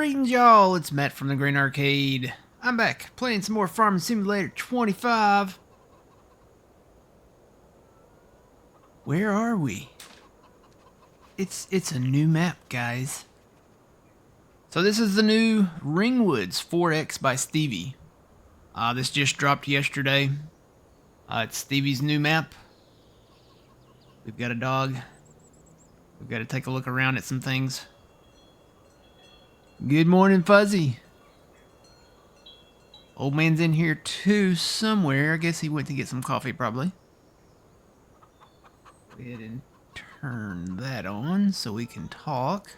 Greetings, y'all. It's Matt from the Green Arcade. I'm back playing some more Farming Simulator 25. Where are we? It's a new map, guys. So this is the new Ringwoods 4X by Stevie. This just dropped yesterday. It's Stevie's new map. We've got a dog. We've got to take a look around at some things. Good morning, Fuzzy. Old man's in here too somewhere. I guess he went to get some coffee probably. Go ahead and turn that on so we can talk.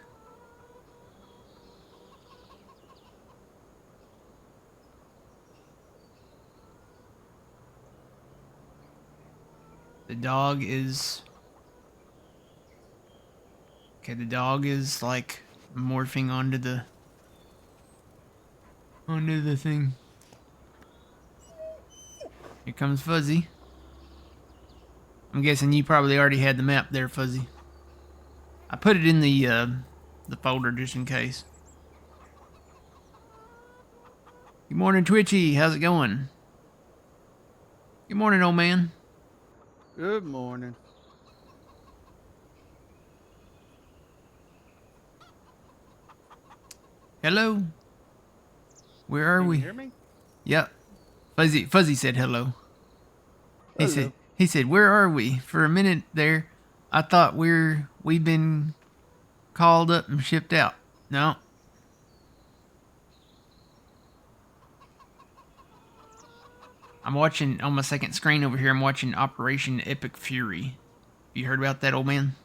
The dog is... Okay, the dog is like morphing onto the thing. Here comes Fuzzy. I'm guessing you probably already had the map there, Fuzzy. I put it in the folder just in case. Good morning, Twitchy. How's it going? Good morning, old man. Good morning. Hello. Where are Can we? you hear me? Yep. Fuzzy said hello. Hello. He said, where are we? For a minute there, I thought we've been called up and shipped out. No. I'm watching on my second screen over here. I'm watching Operation Epic Fury. You heard about that, old man?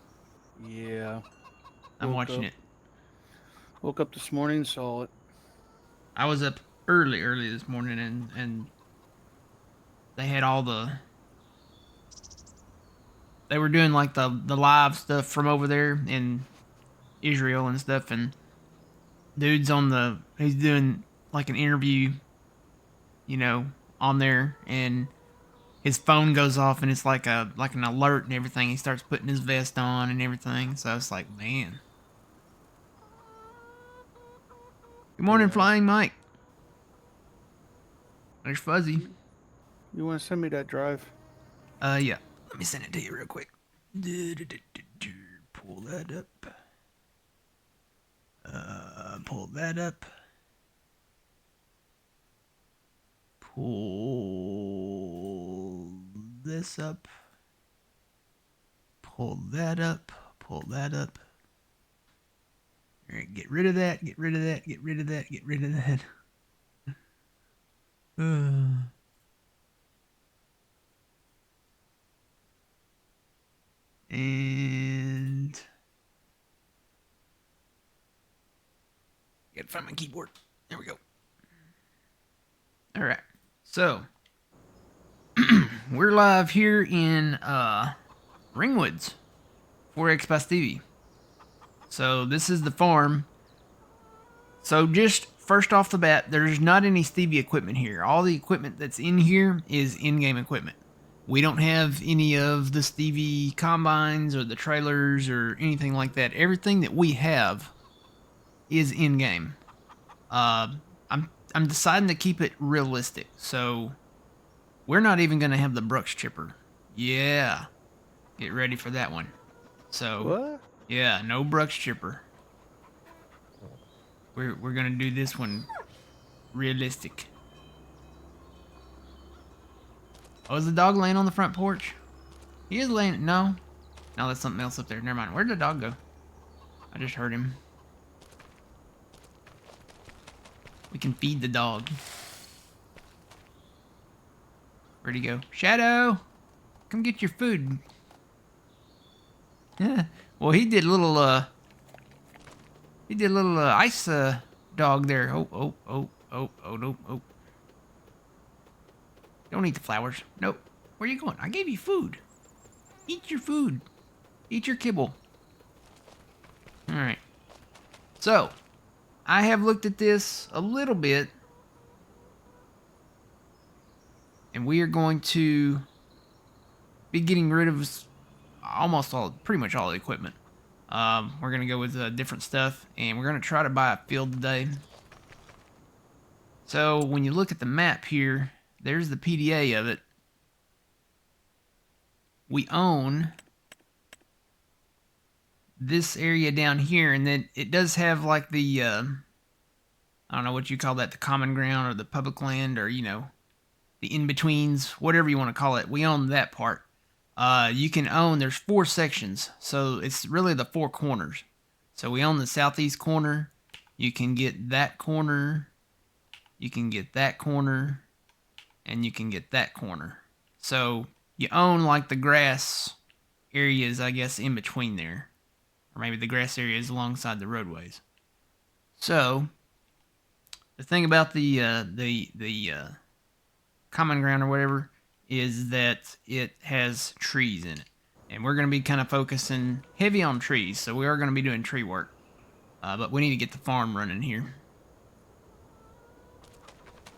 Yeah. I'm watching it. Woke up this morning, saw it. I was up early this morning, and they had all they were doing like the live stuff from over there in Israel and stuff, and dude's he's doing like an interview, on there, and his phone goes off and it's like an alert and everything. He starts putting his vest on and everything. So it's like, man. Good morning, Yeah. Flying Mike. There's Fuzzy. You want to send me that drive? Yeah. Let me send it to you real quick. Pull that up. Pull that up. Pull this up. Pull that up. Pull that up. All right, get rid of that. Get rid of that. Get rid of that. Get rid of that. And gotta find my keyboard. There we go. All right, so we're live here in Ringwoods, 4X by Stevie. So this is the farm. So just first off the bat, there's not any Stevie equipment here. All the equipment that's in here is in-game equipment. We don't have any of the Stevie combines or the trailers or anything like that. Everything that we have is in-game. I'm deciding to keep it realistic. So we're not even going to have the Brooks chipper. Yeah. Get ready for that one. So What? yeah, no Brooks chipper. We're going to do this one realistic. Oh, is the dog laying on the front porch? He is laying... No, that's something else up there. Never mind. Where'd the dog go? I just heard him. We can feed the dog. Where'd he go? Shadow! Come get your food. Yeah. Well, he did a little, ice, dog there. Oh, no, oh. Don't eat the flowers. Nope. Where are you going? I gave you food. Eat your food. Eat your kibble. Alright. So, I have looked at this a little bit. And we are going to be getting rid of pretty much all the equipment. We're going to go with different stuff, and we're going to try to buy a field today. So when you look at the map here, there's the PDA of it. We own this area down here, and then it does have like the, I don't know what you call that, the common ground or the public land, or, you know, the in-betweens, whatever you want to call it. We own that part. You can own, there's 4 sections, so it's really the 4 corners. So we own the southeast corner. You can get that corner, you can get that corner, and you can get that corner. So you own like the grass areas, I guess, in between there, or maybe the grass areas alongside the roadways. So the thing about the common ground or whatever is that it has trees in it, and we're going to be kind of focusing heavy on trees, so we are going to be doing tree work, but we need to get the farm running here.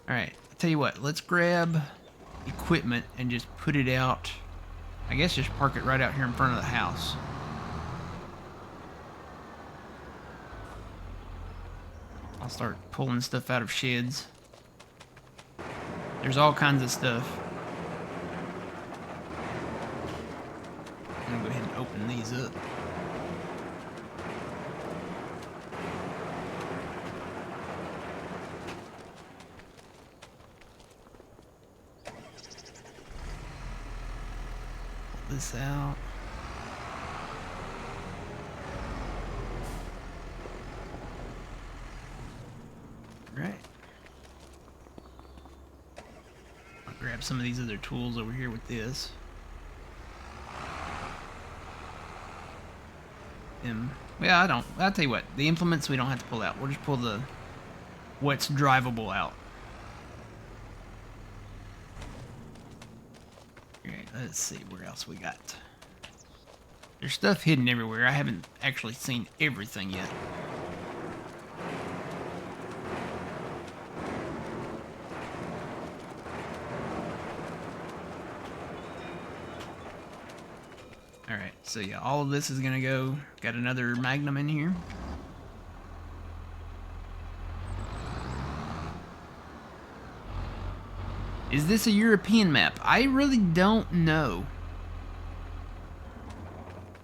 Alright, I'll tell you what, let's grab equipment and just put it out. I guess just park it right out here in front of the house. I'll start pulling stuff out of sheds. There's all kinds of stuff. I'm gonna go ahead and open these up. Pull this out. Right. I'll grab some of these other tools over here with this. Well, I'll tell you what, the implements we don't have to pull out. We'll just pull the what's drivable out. Alright, let's see where else we got. There's stuff hidden everywhere. I haven't actually seen everything yet. Alright, so yeah, all of this is gonna go. Got another Magnum in here. Is this a European map? I really don't know.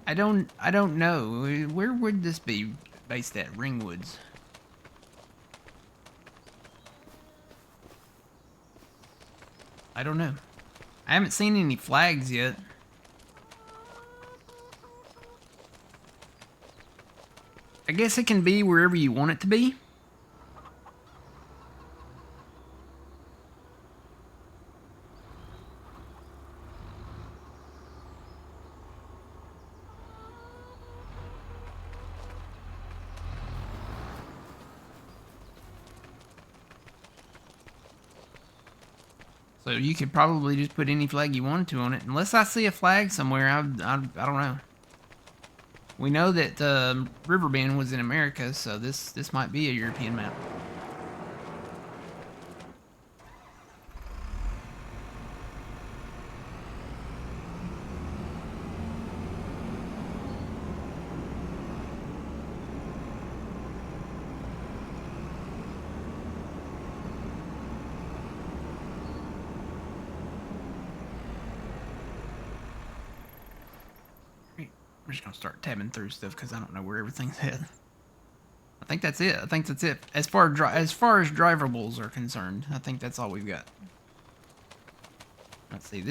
I don't know. Where would this be based at? Ringwoods. I don't know. I haven't seen any flags yet. I guess it can be wherever you want it to be. So you could probably just put any flag you wanted to on it. Unless I see a flag somewhere, I don't know. We know that Riverbend was in America, so this might be a European map. I'm just gonna start tabbing through stuff because I don't know where everything's at. I think that's it. I think that's it. As far as driverables are concerned, I think that's all we've got. Let's see. I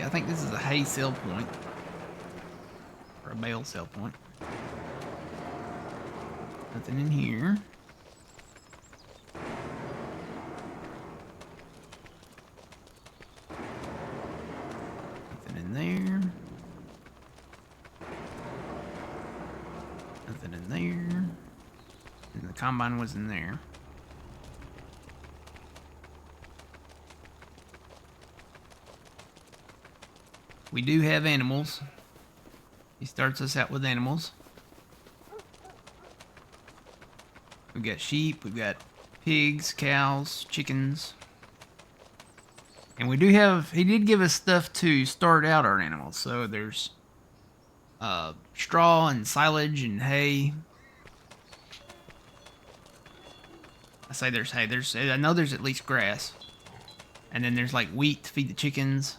think this is a hay sell point or a bale sell point. Nothing in here. Nothing in there. Nothing in there. And the combine was in there. We do have animals. He starts us out with animals. We've got sheep, we've got pigs, cows, chickens. And we do have, he did give us stuff to start out our animals. So there's straw and silage and hay. I say there's hay. I know there's at least grass. And then there's like wheat to feed the chickens.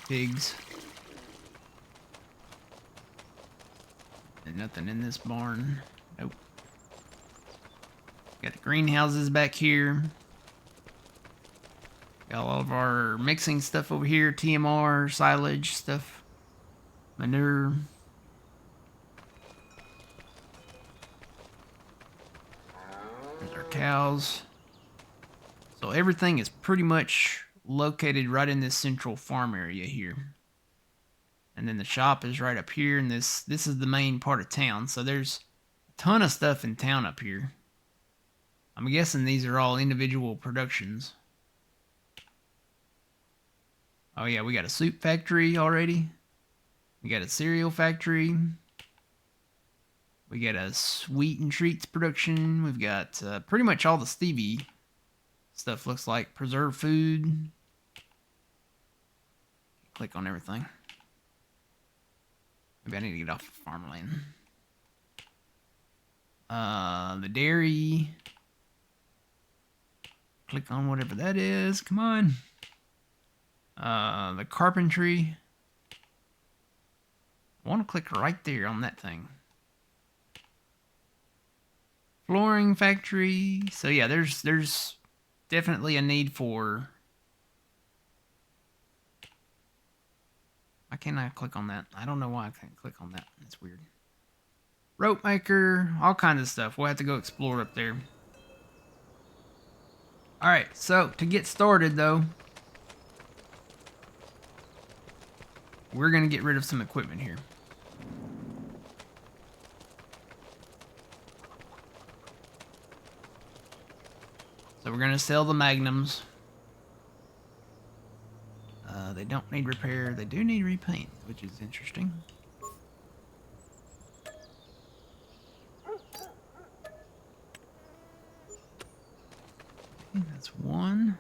Pigs. And nothing in this barn. Nope. Got the greenhouses back here. Got all of our mixing stuff over here. TMR, silage stuff. Manure. There's our cows. So everything is pretty much located right in this central farm area here. And then the shop is right up here, and this is the main part of town. So there's a ton of stuff in town up here. I'm guessing these are all individual productions. Oh yeah, we got a soup factory already. We got a cereal factory. We got a sweet and treats production. We've got pretty much all the Stevie stuff. Looks like preserved food. Click on everything. Maybe I need to get off of farmland. The dairy. Click on whatever that is. Come on. The carpentry. I want to click right there on that thing. Flooring factory. So yeah, there's definitely a need for... Why can't I click on that? I don't know why I can't click on that. It's weird. Rope maker, all kinds of stuff. We'll have to go explore up there. Alright, so to get started though, we're going to get rid of some equipment here. So we're going to sell the Magnums. They don't need repair. They do need repaint, which is interesting. Okay, that's one.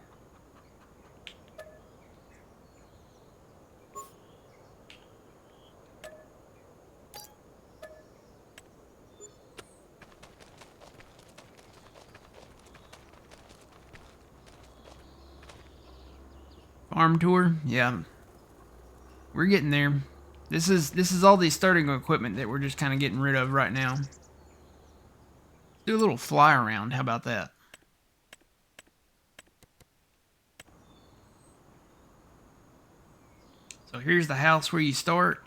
Farm tour, yeah. We're getting there. This is all the starting equipment that we're just kind of getting rid of right now. Do a little fly around, how about that? So here's the house where you start.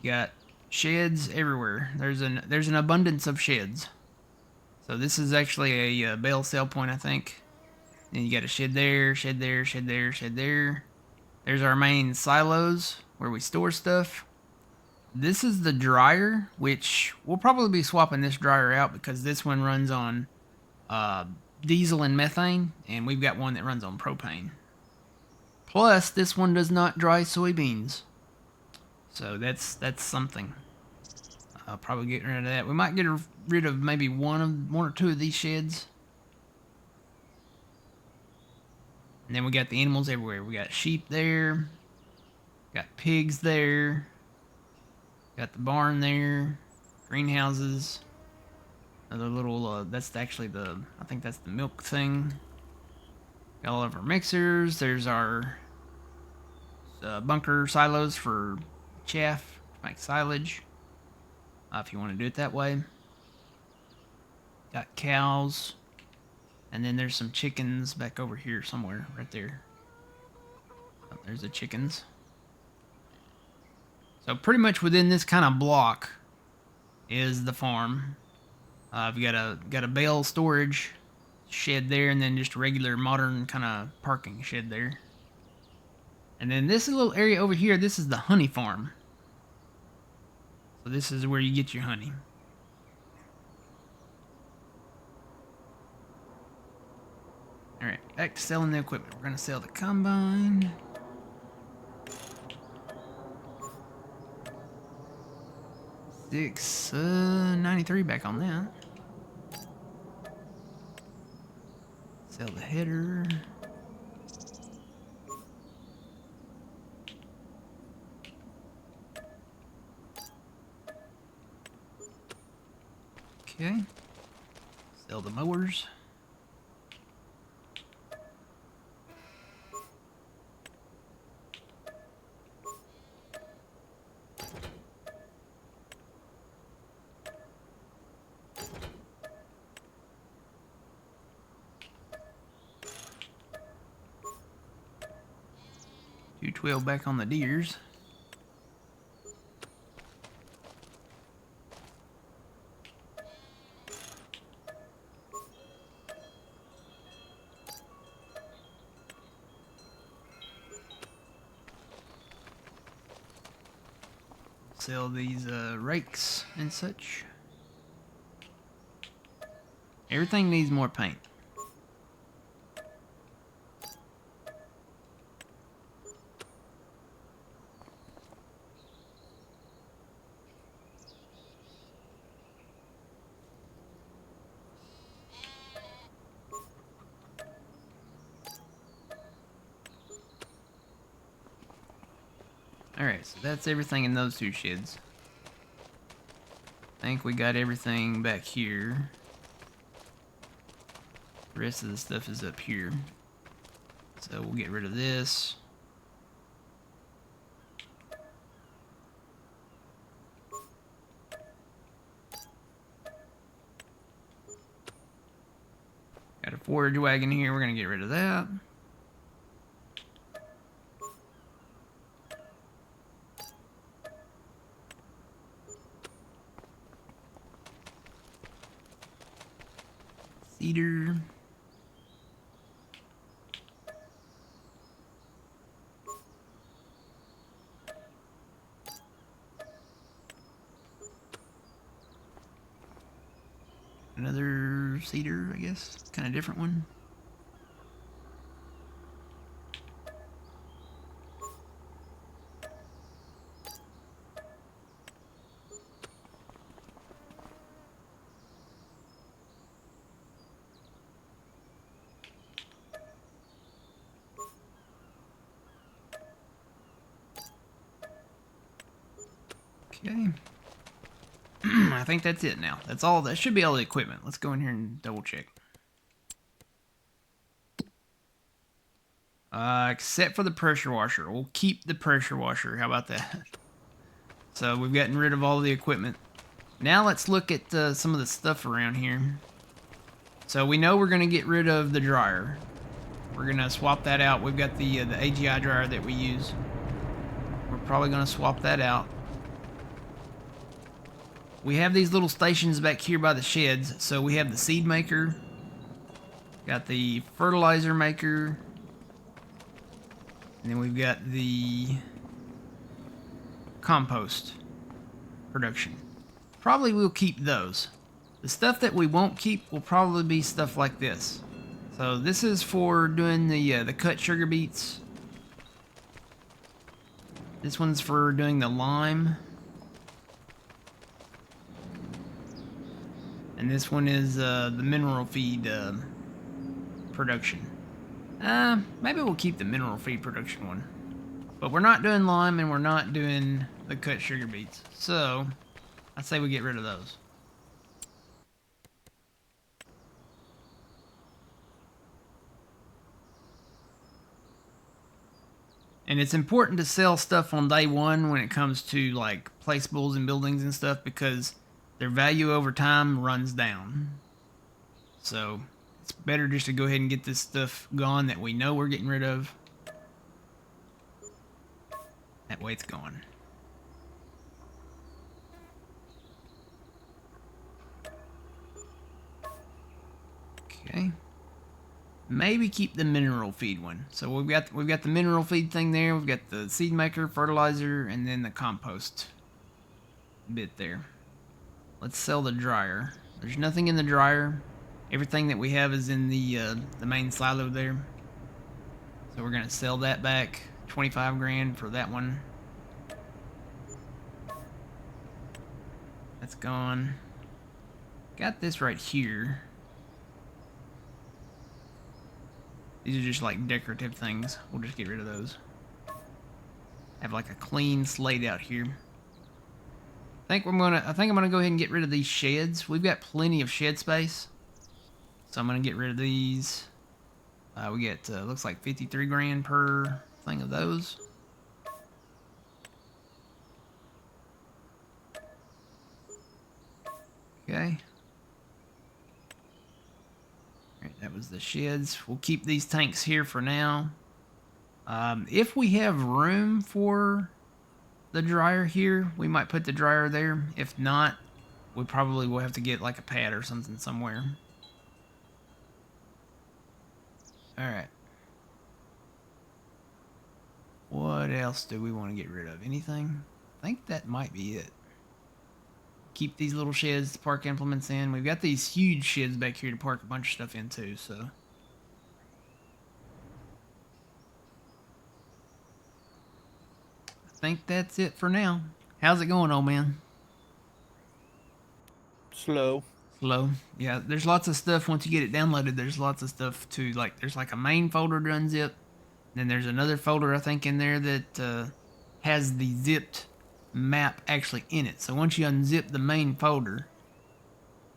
You got sheds everywhere. There's an abundance of sheds. So this is actually a bale sale point, I think. Then you got a shed there, shed there, shed there, shed there. There's our main silos where we store stuff. This is the dryer, which we'll probably be swapping this dryer out because this one runs on diesel and methane, and we've got one that runs on propane. Plus, this one does not dry soybeans. So that's something. I'll probably get rid of that. We might get rid of maybe one or two of these sheds. And then we got the animals everywhere. We got sheep there. Got pigs there. Got the barn there. Greenhouses. Another little, that's actually I think that's the milk thing. Got all of our mixers. There's our bunker silos for chaff to make silage. If you want to do it that way. Got cows. And then there's some chickens back over here somewhere, right there. Oh, there's the chickens. So pretty much within this kind of block is the farm. I've got a bale storage shed there, and then just a regular modern kind of parking shed there. And then this little area over here, this is the honey farm. So this is where you get your honey. Alright, back to selling the equipment. We're going to sell the combine. $693 back on that. Sell the header. Okay. Sell the mowers. $212 back on the deers. Sell these rakes and such. Everything needs more paint. Alright, so that's everything in those two sheds. I think we got everything back here. The rest of the stuff is up here. So we'll get rid of this. Got a forage wagon here, we're gonna get rid of that. Cedar. Another cedar, I guess. Kind of different one. Okay. I think that's it now. That's all. That should be all the equipment. Let's go in here and double check. Except for the pressure washer. We'll keep the pressure washer. How about that? So we've gotten rid of all the equipment. Now let's look at some of the stuff around here. So we know we're going to get rid of the dryer. We're going to swap that out. We've got the AGI dryer that we use. We're probably going to swap that out. We have these little stations back here by the sheds. So we have the seed maker. Got the fertilizer maker. And then we've got the compost production. Probably we'll keep those. The stuff that we won't keep will probably be stuff like this. So this is for doing the cut sugar beets. This one's for doing the lime. And this one is the mineral feed production. Maybe we'll keep the mineral feed production one. But we're not doing lime and we're not doing the cut sugar beets. So, I'd say we get rid of those. And it's important to sell stuff on day one when it comes to like placeables and buildings and stuff because their value over time runs down. So, it's better just to go ahead and get this stuff gone that we know we're getting rid of. That way it's gone. Okay. Maybe keep the mineral feed one. So we've got the mineral feed thing there. We've got the seed maker, fertilizer, and then the compost bit there. Let's sell the dryer. There's nothing in the dryer. Everything that we have is in the main silo there. So we're gonna sell that back. 25 grand for that one. That's gone. Got this right here. These are just like decorative things. We'll just get rid of those. Have like a clean slate out here. think I'm gonna go ahead and get rid of these sheds. We've got plenty of shed space, so I'm gonna get rid of these. We get looks like 53 grand per thing of those. Okay. All right, that was the sheds. We'll keep these tanks here for now. If we have room for the dryer here, we might put the dryer there. If not, we probably will have to get like a pad or something somewhere. All right. What else do we want to get rid of? Anything? I think that might be it. Keep these little sheds to park implements in. We've got these huge sheds back here to park a bunch of stuff in too, so. I think that's it for now. How's it going, old man? Slow. Slow. Yeah, there's lots of stuff once you get it downloaded. There's lots of stuff to like. There's like a main folder to unzip. Then there's another folder I think in there that has the zipped map actually in it. So once you unzip the main folder,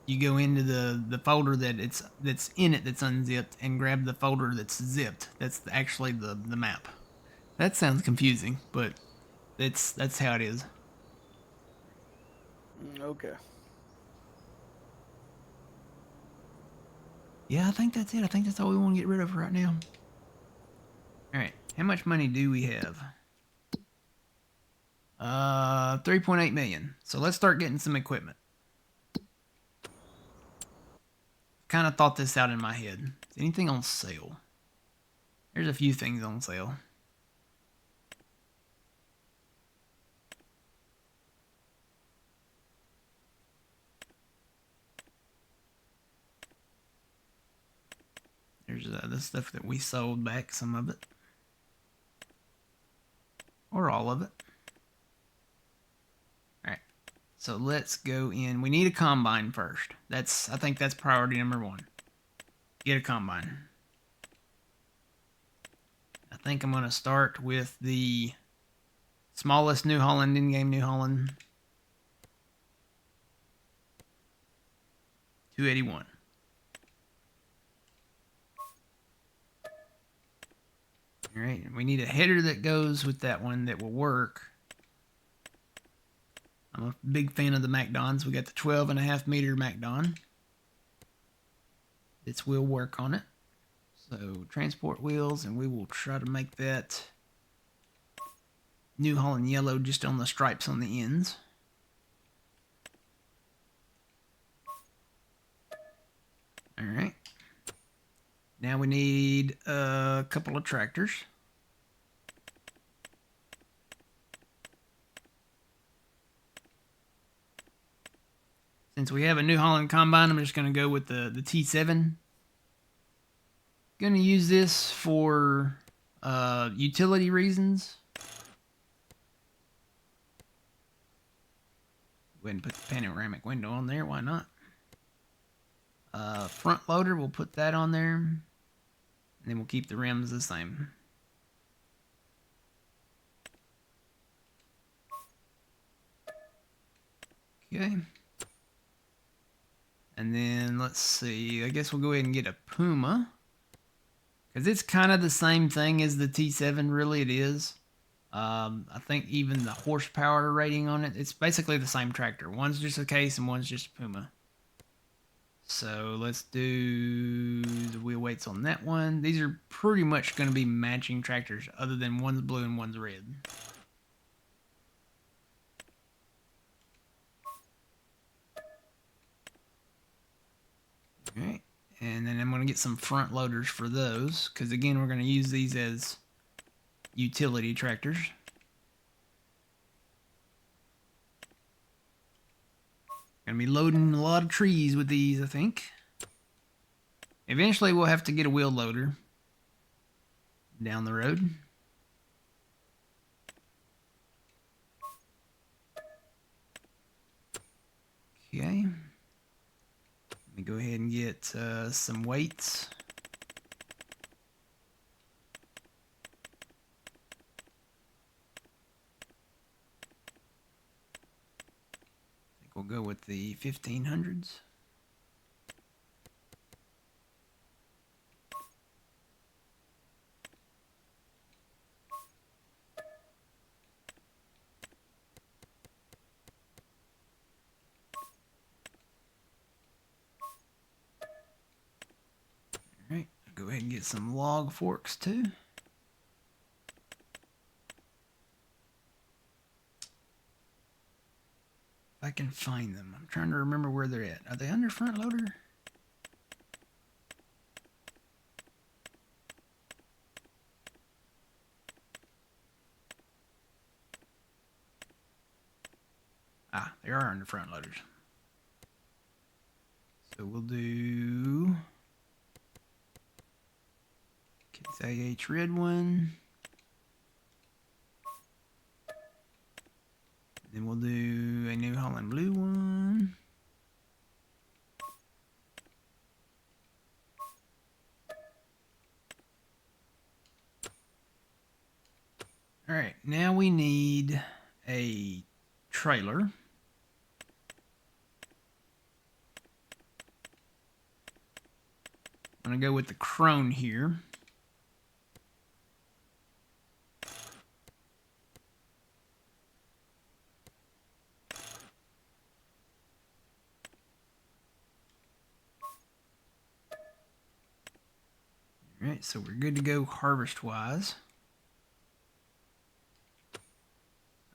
you go into the folder that's in it that's unzipped and grab the folder that's zipped. That's actually the map. That sounds confusing, but that's how it is. Okay. Yeah, I think that's it. I think that's all we want to get rid of right now. All right, how much money do we have? 3.8 million. So let's start getting some equipment. Kind of thought this out in my head. Is anything on sale? There's a few things on sale. There's the stuff that we sold back, some of it. Or all of it. Alright. So let's go in. We need a combine first. I think that's priority number 1. Get a combine. I think I'm going to start with the smallest New Holland, in-game New Holland. 281. All right, we need a header that goes with that one that will work. I'm a big fan of the MacDons. We got the 12.5 meter MacDon. This will work on it. So transport wheels, and we will try to make that New Holland yellow just on the stripes on the ends. All right. Now we need a couple of tractors. Since we have a New Holland combine, I'm just going to go with the T7. Going to use this for utility reasons. Go ahead and put the panoramic window on there. Why not? Front loader, we'll put that on there. And then we'll keep the rims the same. Okay. And then let's see. I guess we'll go ahead and get a Puma. Because it's kind of the same thing as the T7, really it is. I think even the horsepower rating on it, it's basically the same tractor. One's just a case and one's just a Puma. So let's do the wheel weights on that one. These are pretty much going to be matching tractors other than one's blue and one's red. Alright, and then I'm going to get some front loaders for those, because again, we're going to use these as utility tractors. Going to be loading a lot of trees with these, I think. Eventually, we'll have to get a wheel loader down the road. Okay. Let me go ahead and get some weights. we'll go with the 1500s. All right, I'll go ahead and get some log forks too. If I can find them. I'm trying to remember where they're at. Are they under front loader? Ah, they are under front loaders. So we'll do Case AH red one. Then we'll do a New Holland blue one. All right, now we need a trailer. I'm gonna go with the Crone here. All right, so we're good to go harvest-wise.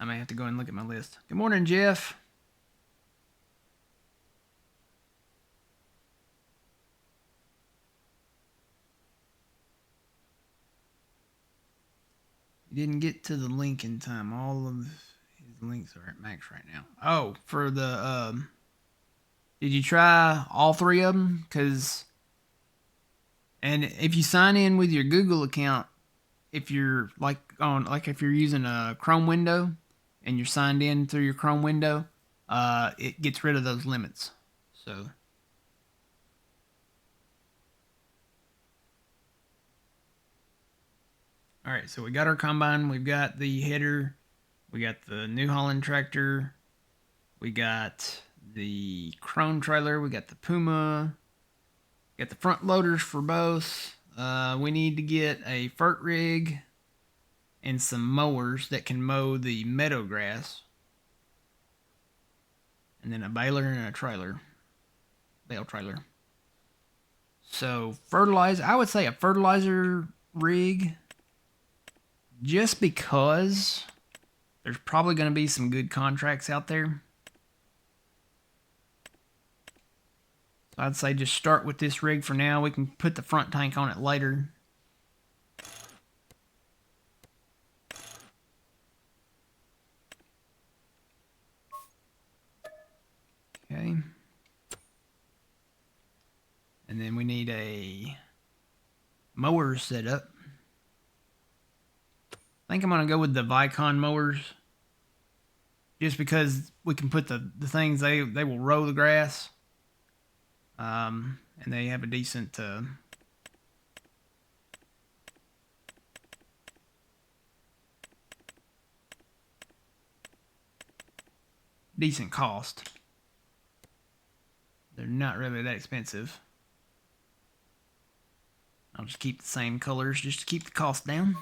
I may have to go and look at my list. Good morning, Jeff. You didn't get to the link in time. All of his links are at max right now. Oh, for the did you try all three of them? And if you sign in with your Google account, if you're if you're using a Chrome window and you're signed in through your Chrome window, it gets rid of those limits. So all right, so we got our combine, we've got the header, we got the New Holland tractor, we got the Crone trailer, we got the Puma, got the front loaders for both. We need to get a fert rig and some mowers that can mow the meadow grass. And then a baler and a trailer. Bale trailer. So fertilizer, I would say a fertilizer rig, just because there's probably going to be some good contracts out there. So I'd say just start with this rig for now. We can put the front tank on it later. Okay. And then we need a mower setup. I think I'm going to go with the Vicon mowers. Just because we can put the things, they will row the grass. And they have a decent decent cost. They're not really that expensive. I'll just keep the same colors just to keep the cost down.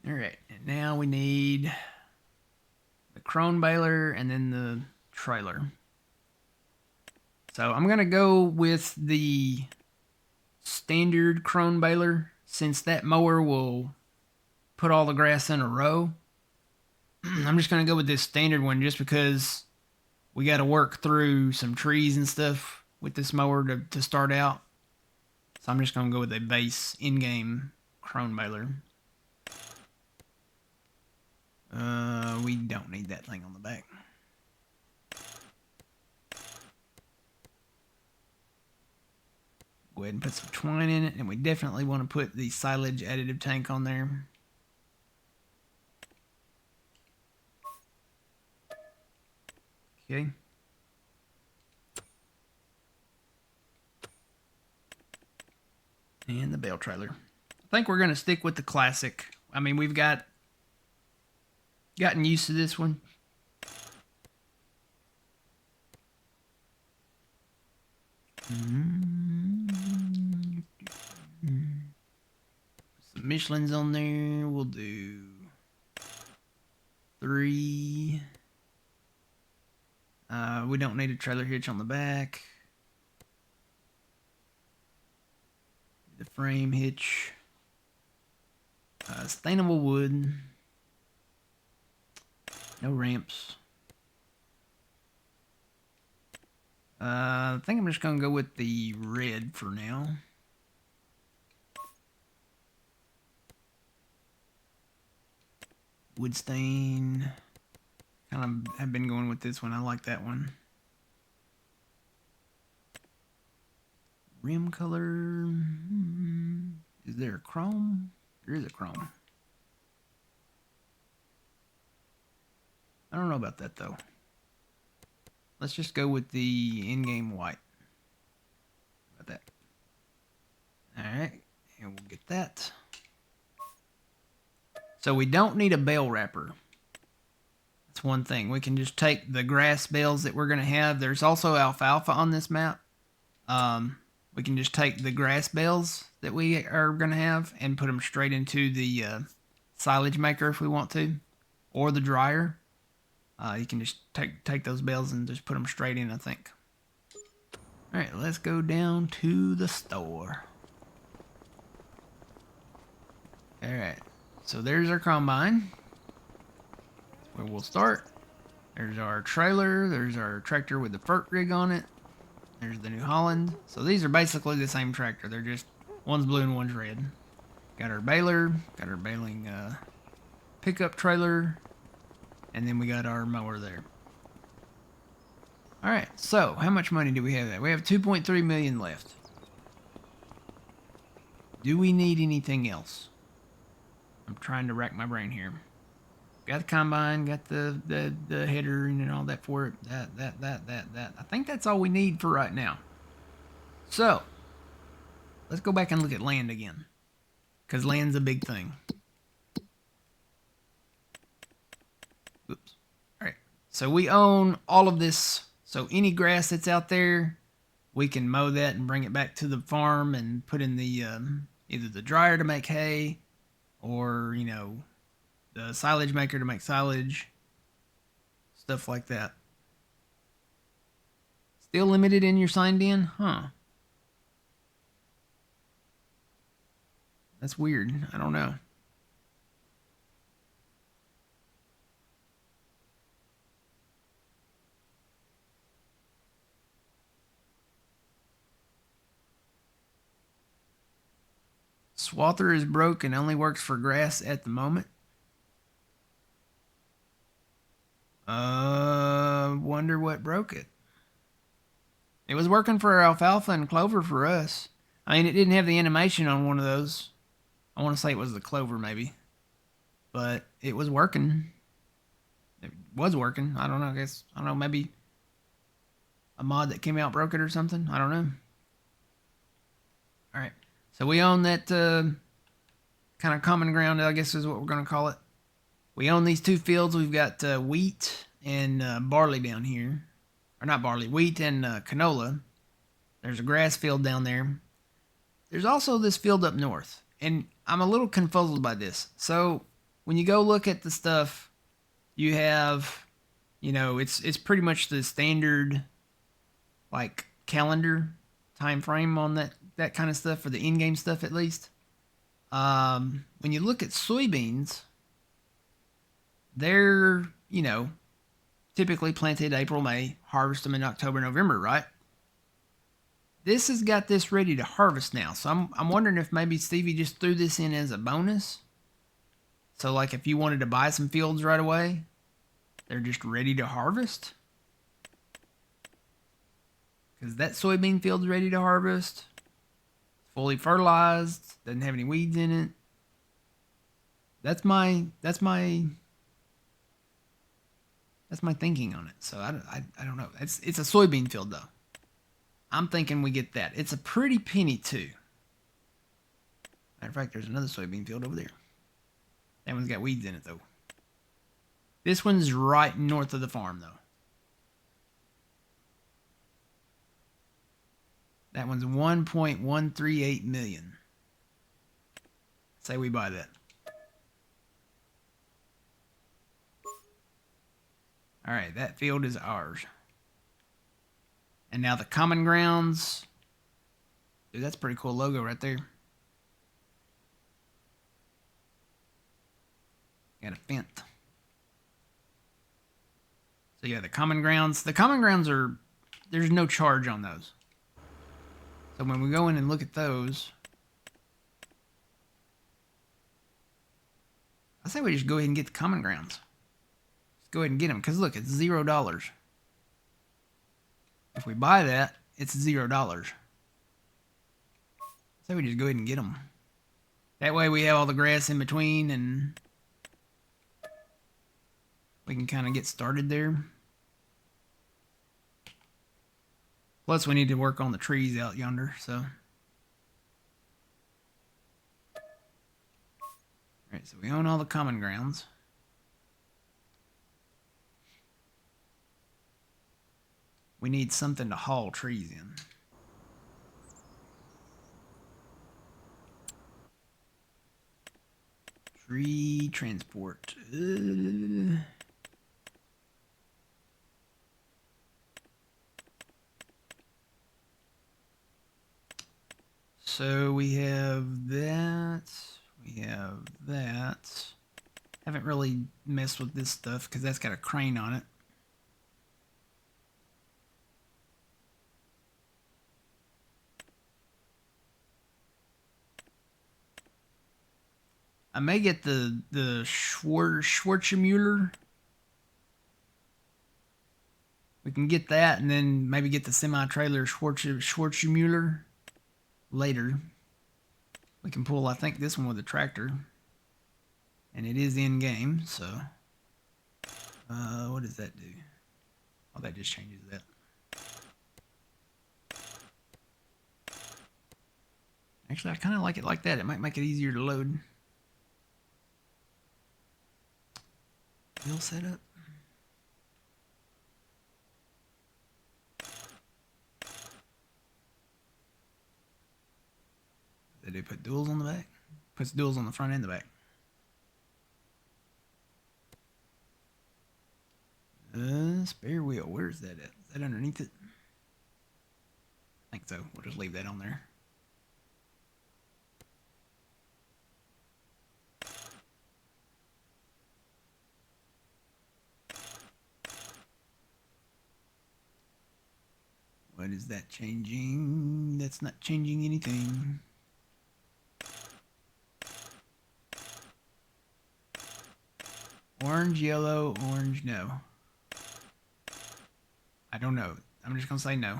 All right, and now we need the Crone baler and then the trailer. So I'm gonna go with the standard Crone baler, since that mower will put all the grass in a row. I'm just gonna go with this standard one just because we got to work through some trees and stuff with this mower to start out. So I'm just gonna go with a base in-game Crone baler. We don't need that thing on the back. Go ahead and put some twine in it, and we definitely want to put the silage additive tank on there. Okay. And the bale trailer. I think we're going to stick with the classic. I mean, we've gotten used to this one. Some Michelin's on there. We'll do 3. We don't need a trailer hitch on the back. The frame hitch. Sustainable wood. No ramps. I think I'm just going to go with the red for now. Wood stain. Kind of have been going with this one. I like that one. Rim color. Is there a chrome? There is a chrome. I don't know about that though. Let's just go with the in-game white. How about that? Alright, and we'll get that. So we don't need a bale wrapper. That's one thing. We can just take the grass bales that we're going to have. There's also alfalfa on this map. We can just take the grass bales that we are going to have and put them straight into the silage maker if we want to, or the dryer. You can just take those bales and just put them straight in, I think. Alright, let's go down to the store. Alright, so there's our combine. Where we'll start. There's our trailer. There's our tractor with the FERT rig on it. There's the New Holland. So these are basically the same tractor. They're just, one's blue and one's red. Got our baler. Got our baling pickup trailer. And then we got our mower there. Alright, so how much money do we have there? We have 2.3 million left. Do we need anything else? I'm trying to rack my brain here. Got the combine, got the header and all that for it. That. I think that's all we need for right now. So, let's go back and look at land again. Because land's a big thing. Oops. Alright. So we own all of this. So any grass that's out there, we can mow that and bring it back to the farm and put in the either the dryer to make hay or, you know, the silage maker to make silage, stuff like that. Still limited in your signed in? Huh. That's weird. I don't know. Swather is broke and only works for grass at the moment. Wonder what broke it. It was working for alfalfa and clover for us. I mean, it didn't have the animation on one of those. I want to say it was the clover, maybe. But it was working. It was working. I don't know. I don't know. Maybe a mod that came out broke it or something. I don't know. All right. So we own that kind of common ground, I guess is what we're going to call it. We own these 2 fields. We've got wheat and barley down here. Or not barley, wheat and canola. There's a grass field down there. There's also this field up north. And I'm a little confuzzled by this. So when you go look at the stuff, you have, you know, it's pretty much the standard, like, calendar time frame on that kind of stuff, for the in-game stuff at least. When you look at soybeans, they're, you know, typically planted April, May, harvest them in October, November, right? This has got this ready to harvest now. So I'm wondering if maybe Stevie just threw this in as a bonus. So like if you wanted to buy some fields right away, they're just ready to harvest. Because that soybean field's ready to harvest. Fully fertilized, doesn't have any weeds in it. That's my That's my thinking on it. So I don't know. It's a soybean field though. I'm thinking we get that. It's a pretty penny too. Matter of fact, there's another soybean field over there. That one's got weeds in it though. This one's right north of the farm though. That one's 1.138 million. Say we buy that. All right, that field is ours. And now the common grounds. Dude, that's a pretty cool logo right there. Got a fence. So yeah, the common grounds. The common grounds are, there's no charge on those. So when we go in and look at those, I say we just go ahead and get the common grounds. Just go ahead and get them, because look, it's $0. If we buy that, it's $0. I say we just go ahead and get them. That way we have all the grass in between and we can kind of get started there. Plus we need to work on the trees out yonder, so. Alright, so we own all the common grounds. We need something to haul trees in. Tree transport. So we have that. We have that. Haven't really messed with this stuff because that's got a crane on it. I may get the Schwarzmuller. We can get that and then maybe get the semi-trailer Schwarzmuller later. We can pull, I think, this one with a tractor. And it is in game, so. What does that do? Oh, that just changes that. Actually, I kind of like it like that. It might make it easier to load. Wheel setup. They do put duals on the back. Puts duals on the front and the back. Spare wheel. Where's that at? Is that underneath it? I think so. We'll just leave that on there. What is that changing? That's not changing anything. Orange, yellow, orange, no. I don't know. I'm just going to say no.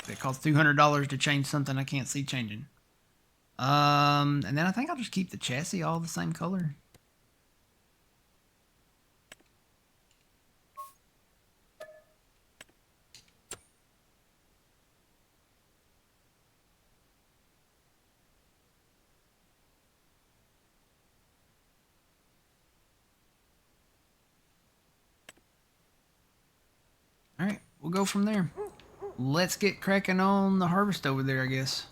It costs $200 to change something I can't see changing. And then I think I'll just keep the chassis all the same color. Alright, we'll go from there. Let's get cracking on the harvest over there, I guess.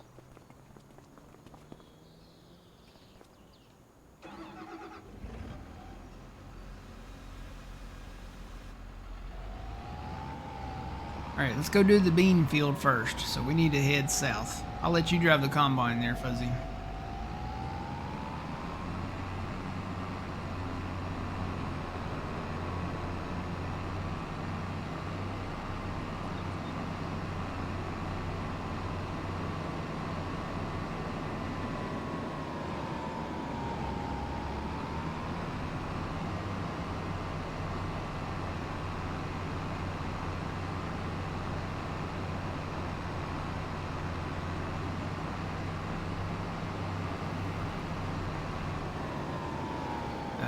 Alright, let's go do the bean field first. So we need to head south. I'll let you drive the combine there, Fuzzy.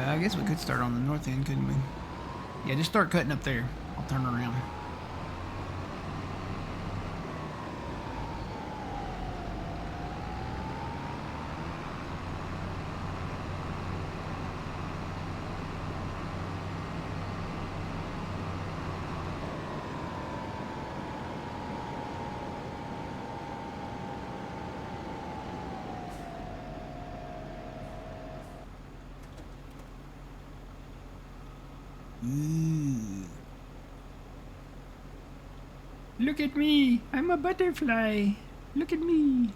I guess we could start on the north end, couldn't we? Yeah, just start cutting up there. I'll turn around. Ooh. Look at me. I'm a butterfly. Look at me.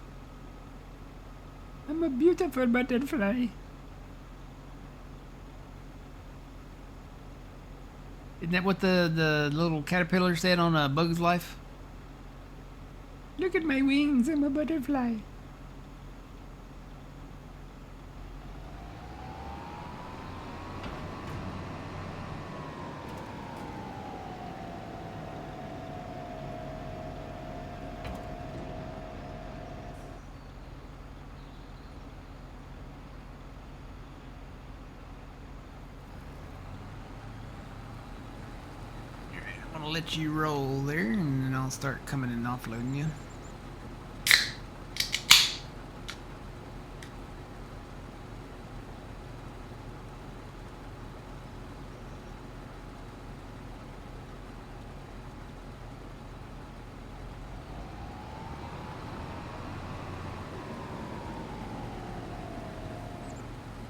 I'm a beautiful butterfly. Isn't that what the little caterpillar said on Bug's Life? Look at my wings. I'm a butterfly. I'm gonna let you roll there, and then I'll start coming and offloading you.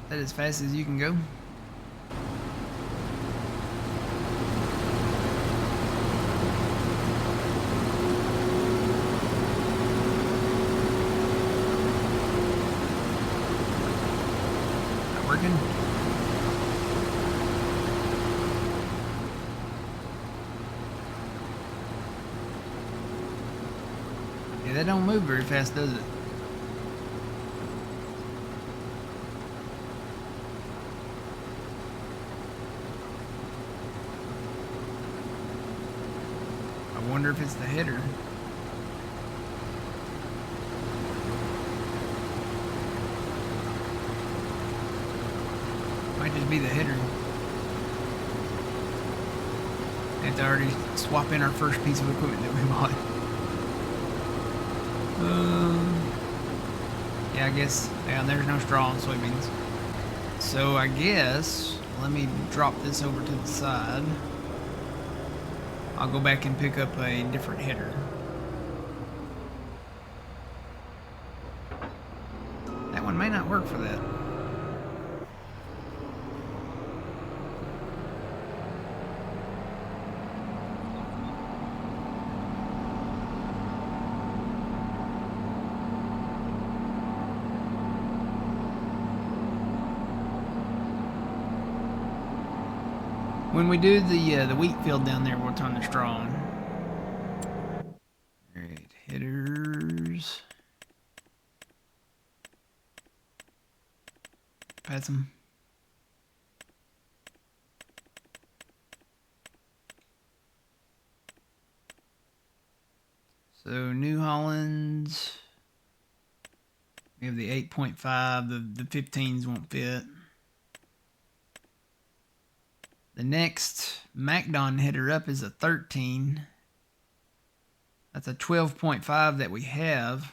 That as fast as you can go. Not working. Yeah, that don't move very fast, does it? I wonder if it's the header. Might just be the header. Have to already swap in our first piece of equipment that we bought. Yeah, I guess. Yeah, there's no straw on soybeans. So I guess let me drop this over to the side. I'll go back and pick up a different header. That one may not work for that. When we do the wheat field down there, we'll turn the straw on. All right, headers. Pass them. So New Hollands. We have the 8.5. The 15s won't fit. The next MacDon header up is a 13. That's a 12.5 that we have.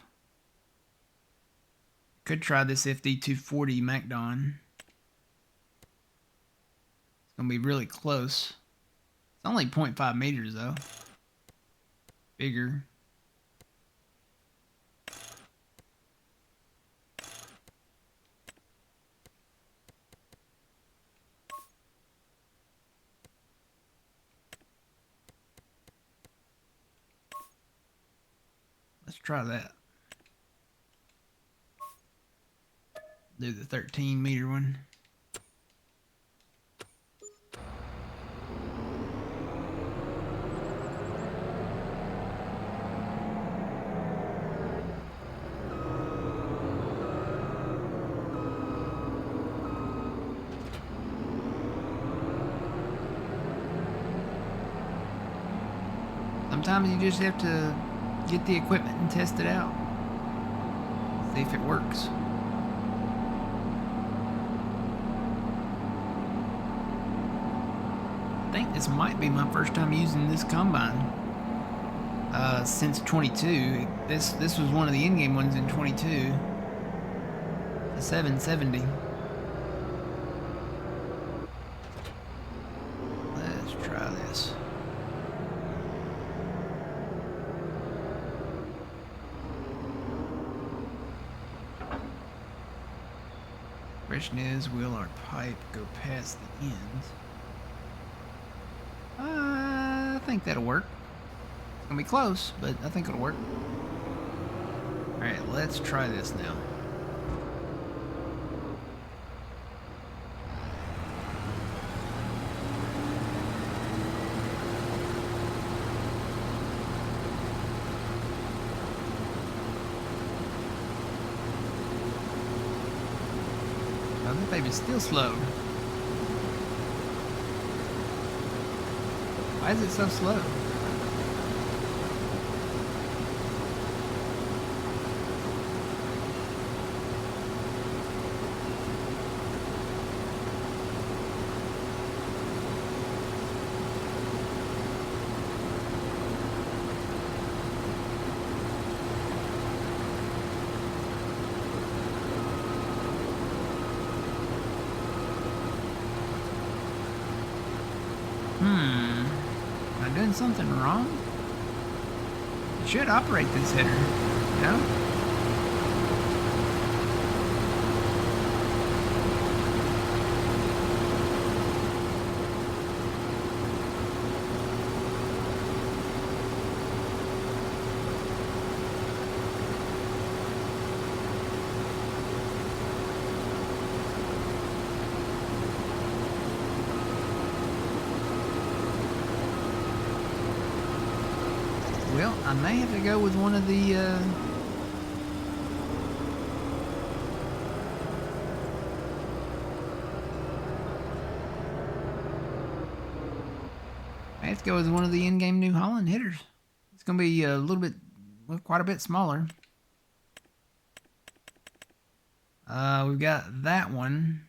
Could try this FD240 MacDon. It's going to be really close. It's only 0.5 meters though. Bigger. Let's try that. Do the 13 meter one. Sometimes you just have to get the equipment and test it out. See if it works. think this might be my first time using this combine since 22. This was one of the in-game ones in 22. The 770. Let's try this. Question is, will our pipe go past the ends? I think that'll work. It's gonna be close, but I think it'll work. Alright, let's try this now. Oh, this baby's still slow. Why is it so slow? Am I doing something wrong? It should operate this header, you know? Well, I may have to go with one of the, I have to go with one of the in-game New Holland hitters. It's going to be a little bit, well, quite a bit smaller. We've got that one.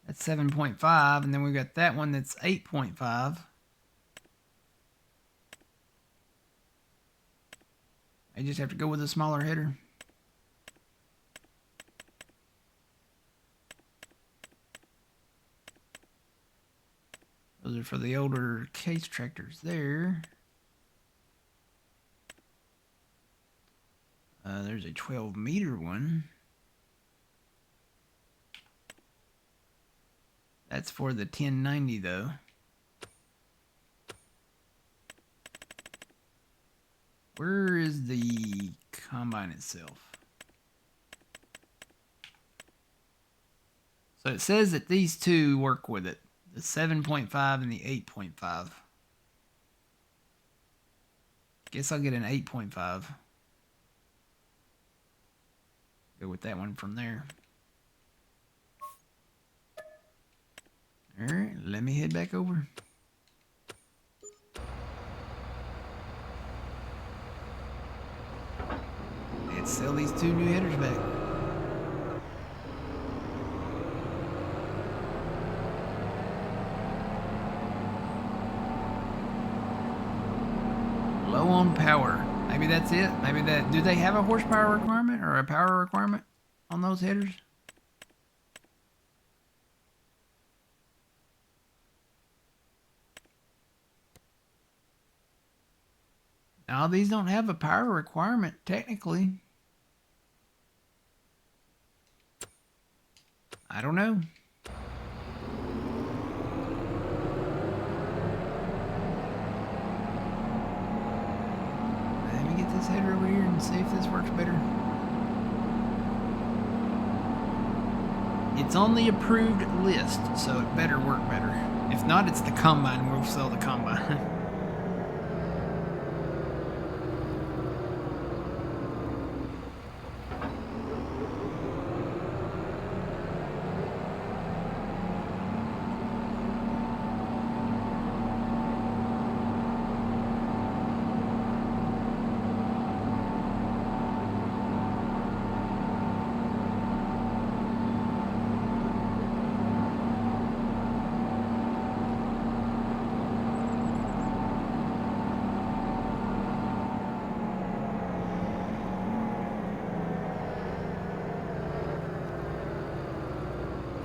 That's 7.5, and then we've got that one that's 8.5. I just have to go with a smaller header. Those are for the older case tractors there. There's a 12-meter one. That's for the 1090 though. Where is the combine itself? So it says that these two work with it. The 7.5 and the 8.5. Guess I'll get an 8.5. Go with that one from there. Alright, let me head back over. Let's sell these two new hitters back. Low on power. Maybe that's it. Maybe that. Do they have a horsepower requirement or a power requirement on those hitters? Now, these don't have a power requirement, technically. I don't know. Let me get this header over here and see if this works better. It's on the approved list, so it better work better. If not, it's the combine. We'll sell the combine.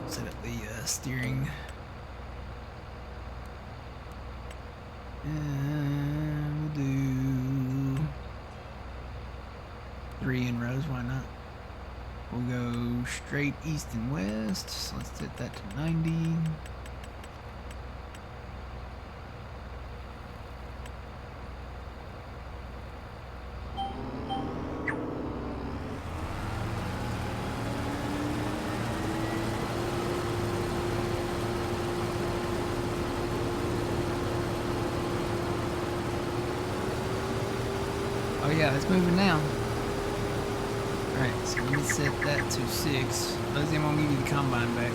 Set up the steering. And we'll do 3 in rows, why not? We'll go straight east and west, so let's set that to 90. Oh yeah, it's moving now. Alright, so we set that to 6. Those I'm gonna give you the combine back.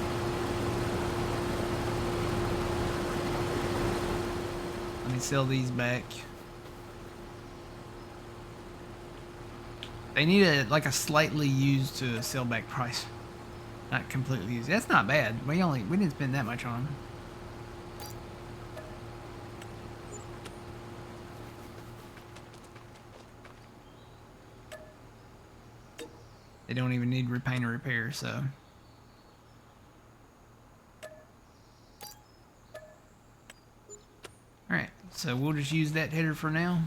Let me sell these back. They need a slightly used to sell back price. Not completely used. That's not bad. We didn't spend that much on them. They don't even need repaint or repair, so. Alright, so we'll just use that header for now.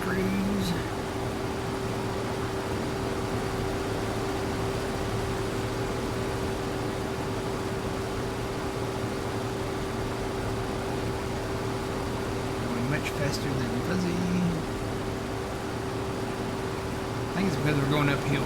Cruise. Going much faster than Fuzzy. I think it's because we're going uphill.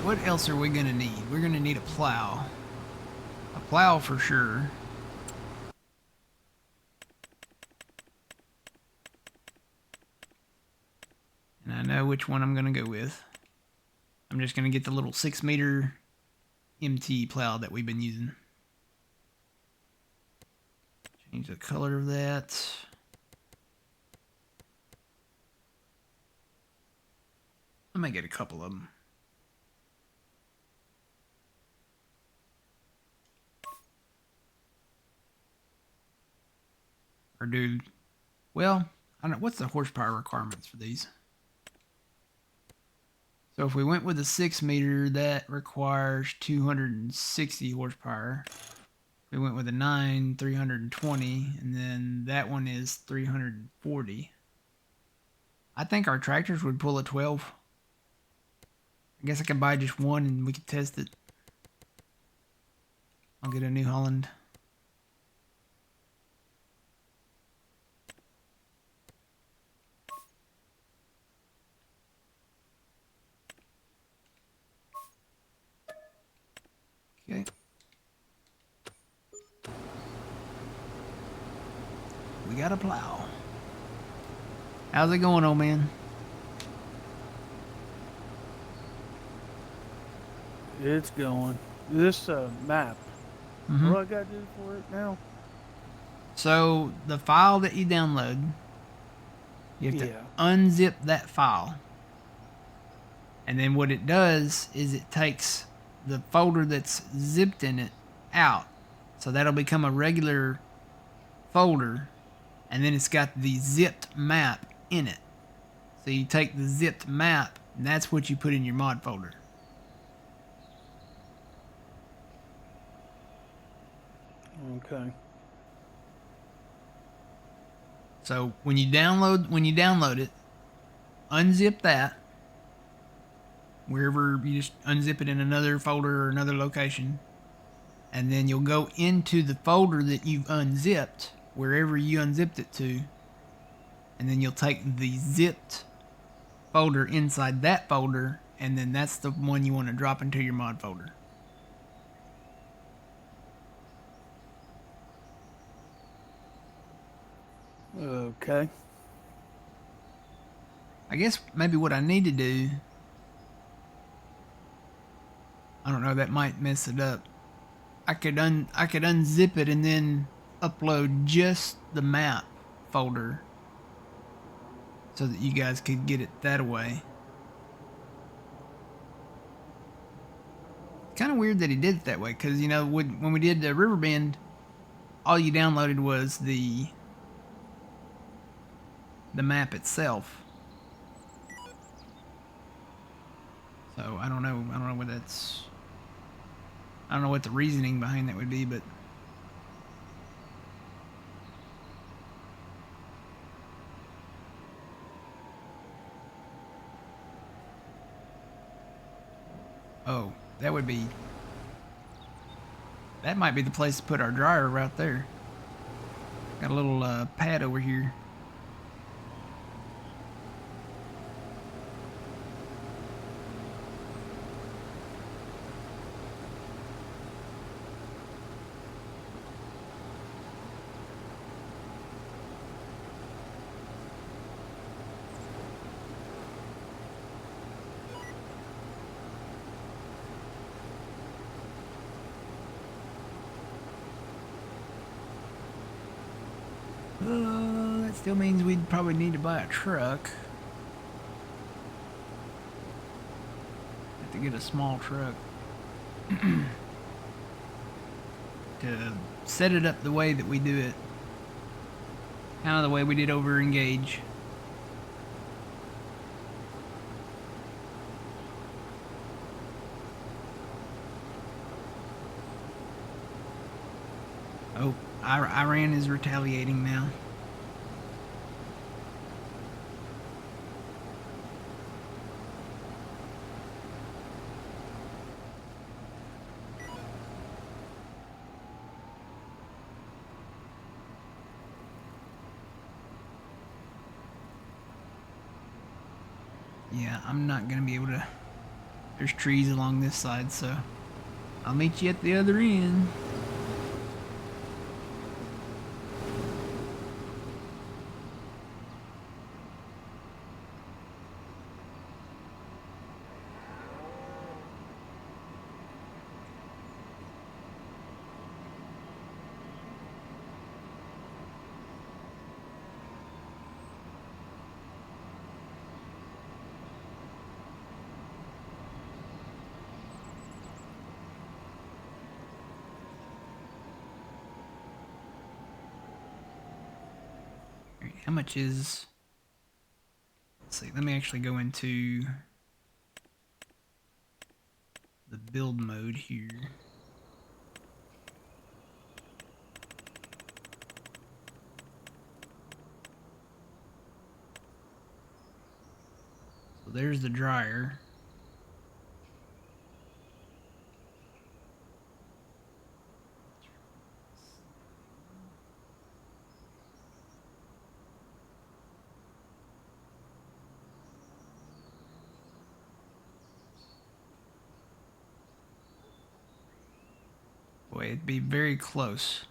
What else are we gonna need? We're gonna need a plow. A plow for sure. And I know which one I'm gonna go with. I'm just gonna get the little 6-meter MT plow that we've been using. Change the color of that. I might get a couple of them. Or do, well, I don't know, what's the horsepower requirements for these? So if we went with a 6-meter, that requires 260 horsepower. If we went with a 9, 320, and then that one is 340. I think our tractors would pull a 12. I guess I could buy just one and we could test it. I'll get a New Holland. Okay. We got a plow. How's it going, old man? It's going. This map. Mm-hmm. What do I gotta do for it now? So the file that you download, you have to unzip that file. And then what it does is it takes the folder that's zipped in it out. So that'll become a regular folder. And then it's got the zipped map in it. So you take the zipped map, and that's what you put in your mod folder. Okay. So when you download it, unzip that. Wherever you just unzip it in another folder or another location. And then you'll go into the folder that you've unzipped, wherever you unzipped it to. And then you'll take the zipped folder inside that folder, and then that's the one you want to drop into your mod folder. Okay. I guess maybe what I need to do, I don't know, that might mess it up. I could unzip it and then upload just the map folder so that you guys could get it that way. Kind of weird that he did it that way, because you know when we did the Riverbend, all you downloaded was the map itself. So I don't know what that's. I don't know what the reasoning behind that would be, but oh, that would be. That might be the place to put our dryer right there. Got a little pad over here. That still means we'd probably need to buy a truck. Have to get a small truck to set it up the way that we do it. Kind of the way we did over Engage. Oh, Iran is retaliating now. Yeah, I'm not gonna be able to. There's trees along this side, so I'll meet you at the other end. How much is... Let's see, let me actually go into the build mode here. So there's the dryer. Boy, it'd be very close.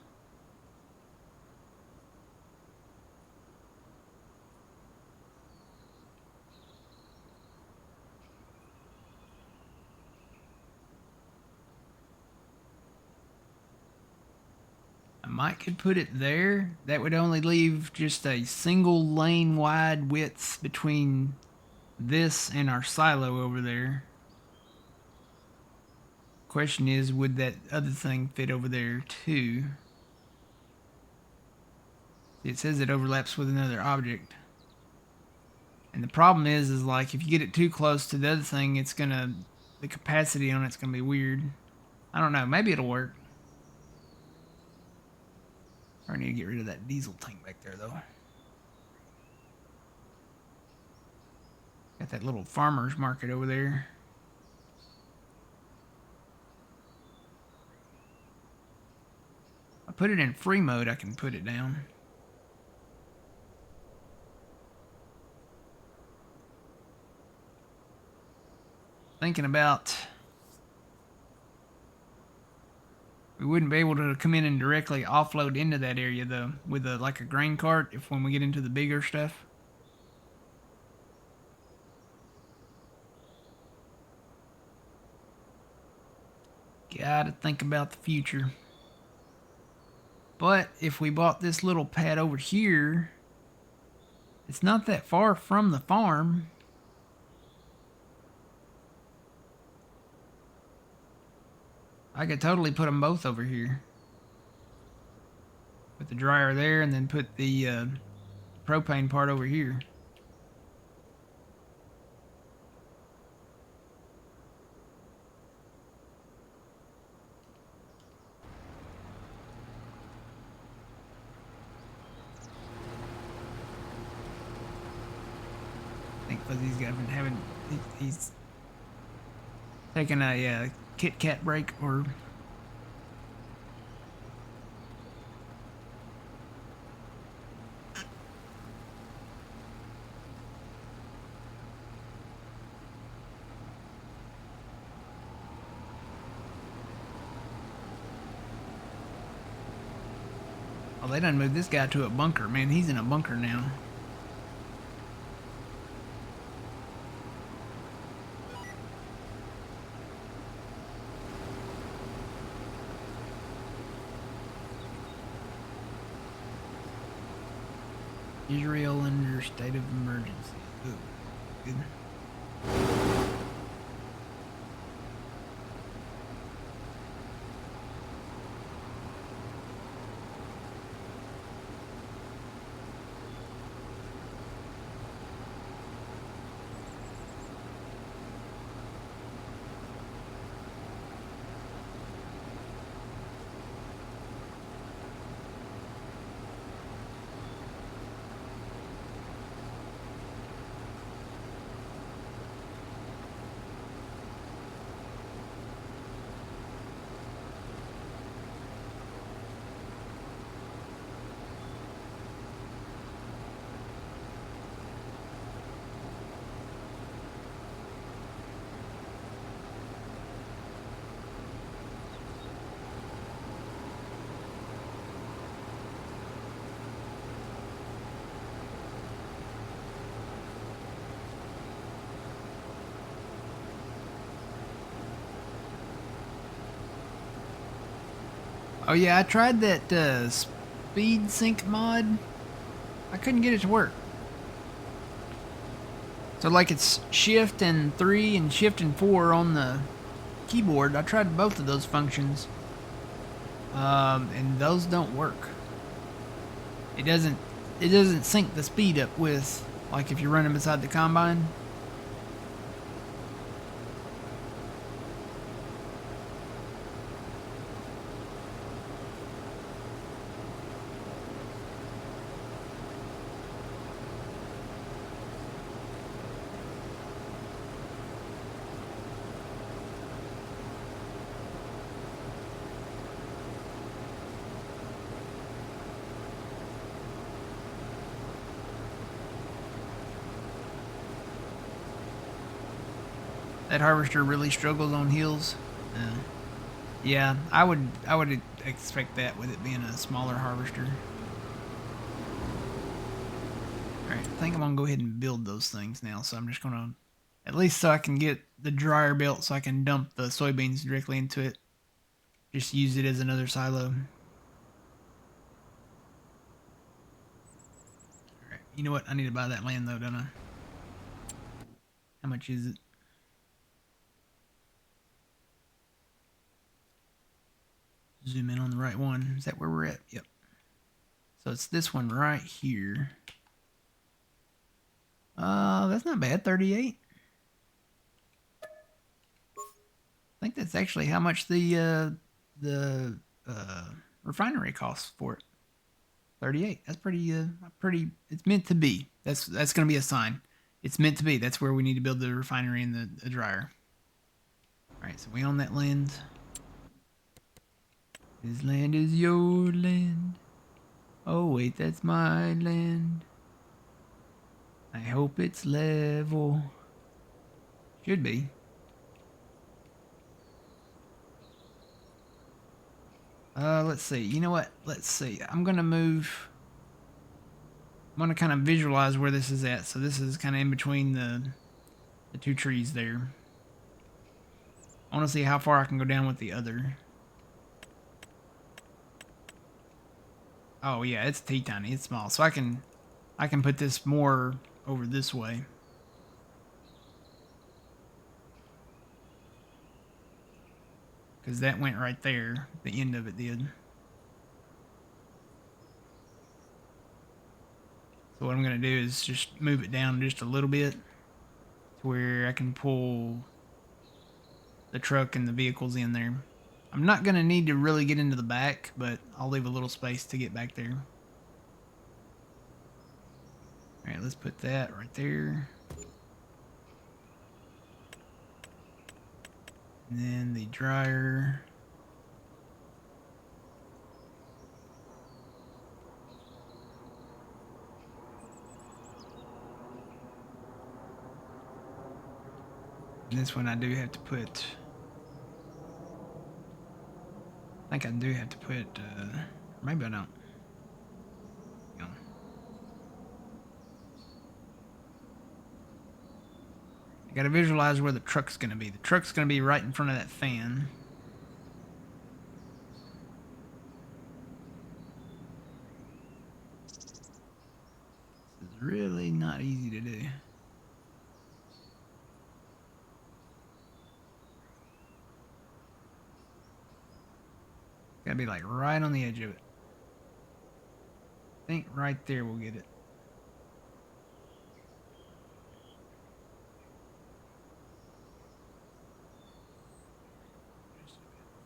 I might could put it there. That would only leave just a single lane wide width between this and our silo over there. Question is, would that other thing fit over there too? It says it overlaps with another object. And the problem is like if you get it too close to the other thing, it's gonna, the capacity on it's gonna be weird. I don't know, maybe it'll work. I need to get rid of that diesel tank back there though. Got that little farmer's market over there. I put it in free mode, I can put it down. Thinking about, we wouldn't be able to come in and directly offload into that area though, with like a grain cart if when we get into the bigger stuff. Gotta think about the future. But if we bought this little pad over here, it's not that far from the farm. I could totally put them both over here. Put the dryer there and then put the propane part over here. I think Fuzzy's having he's taking a Kit Kat break or. Oh, they done moved this guy to a bunker. Man, he's in a bunker now. Israel under state of emergency. Ooh, good. Oh yeah, I tried that speed sync mod. I couldn't get it to work. So like it's shift and 3 and shift and 4 on the keyboard. I tried both of those functions. And those don't work. It doesn't sync the speed up with like if you're running beside the combine. That harvester really struggles on hills. Yeah, I would expect that with it being a smaller harvester. Alright, I think I'm gonna go ahead and build those things now, so I'm just gonna, at least so I can get the dryer built so I can dump the soybeans directly into it. Just use it as another silo. Alright, you know what? I need to buy that land though, don't I? How much is it? Zoom in on the right one. Is that where we're at? Yep. So it's this one right here. That's not bad. 38. I think that's actually how much the refinery costs for it. 38. That's pretty. It's meant to be. That's gonna be a sign. It's meant to be. That's where we need to build the refinery and the dryer. All right. So we own that land. This land is your land. Oh wait, that's my land. I hope it's level. Should be. Let's see. You know what? Let's see. I'm gonna move. I'm gonna kind of visualize where this is at. So this is kind of in between the two trees there. I want to see how far I can go down with the other. Oh yeah, it's teeny, it's small. So I can put this more over this way. Because that went right there. The end of it did. So what I'm going to do is just move it down just a little bit to where I can pull the truck and the vehicles in there. I'm not going to need to really get into the back, but I'll leave a little space to get back there. Alright, let's put that right there. And then the dryer. And this one I do have to put... I think I do have to put... maybe I don't. No. I gotta visualize where the truck's gonna be. The truck's gonna be right in front of that fan. This is really not easy to do. Gotta be like right on the edge of it. I think right there we'll get it.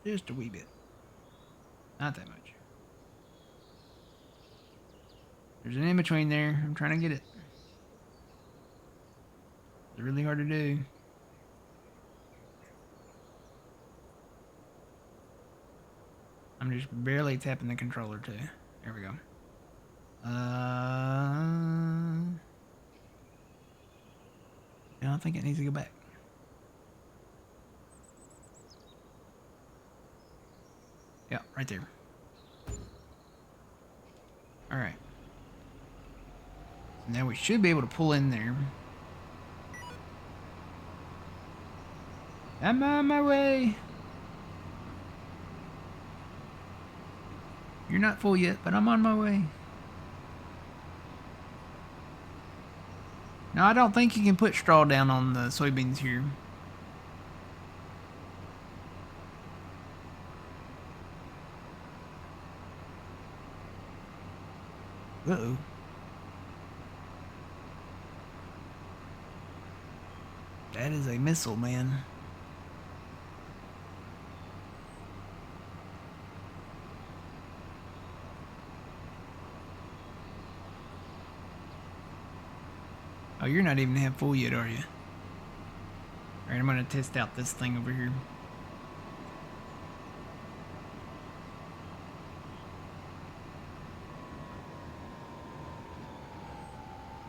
Just a wee bit. Not that much. There's an in-between there. I'm trying to get it. It's really hard to do. I'm just barely tapping the controller too. There we go. I don't think it needs to go back. Yeah, right there. Alright. So now we should be able to pull in there. I'm on my way. You're not full yet, but I'm on my way. Now, I don't think you can put straw down on the soybeans here. Uh-oh. That is a missile, man. Oh, you're not even half full yet, are you? Alright, I'm gonna test out this thing over here.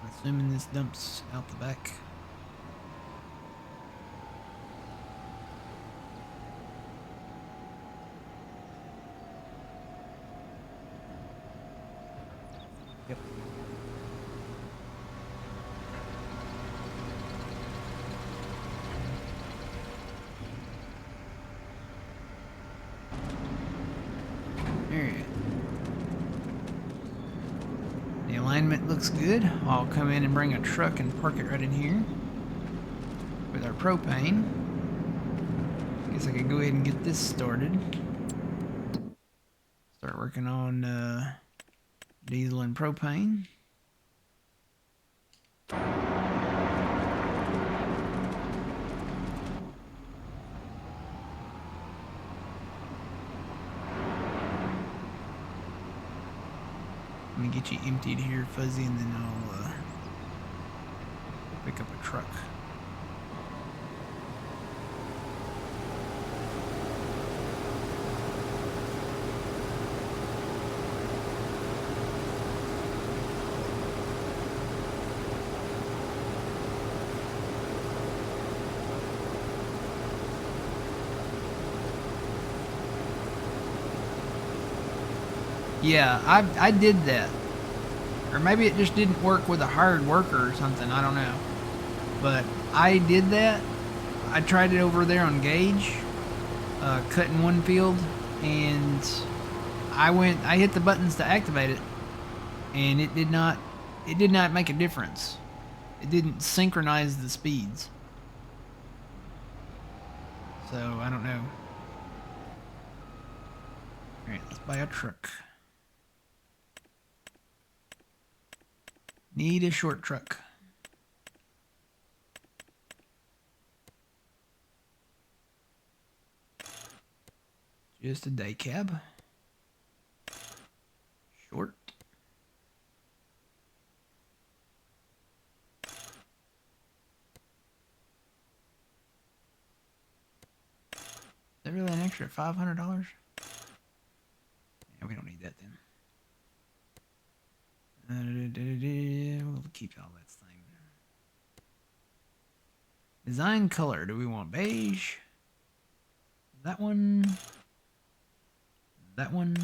I'm assuming this dumps out the back. Yep. Alright. The alignment looks good. I'll come in and bring a truck and park it right in here with our propane. Guess I could go ahead and get this started. Start working on diesel and propane. Let me get you emptied here, Fuzzy, and then I'll pick up a truck. Yeah, I did that. Or maybe it just didn't work with a hired worker or something, I don't know. But I did that. I tried it over there on Gauge, cut in one field, and I hit the buttons to activate it, and it did not make a difference. It didn't synchronize the speeds. So I don't know. All right, let's buy a truck. Need a short truck. Just a day cab. Short. Is that really an extra $500? Yeah, we don't need that then. We'll keep all that same. Design color. Do we want beige? That one. That one.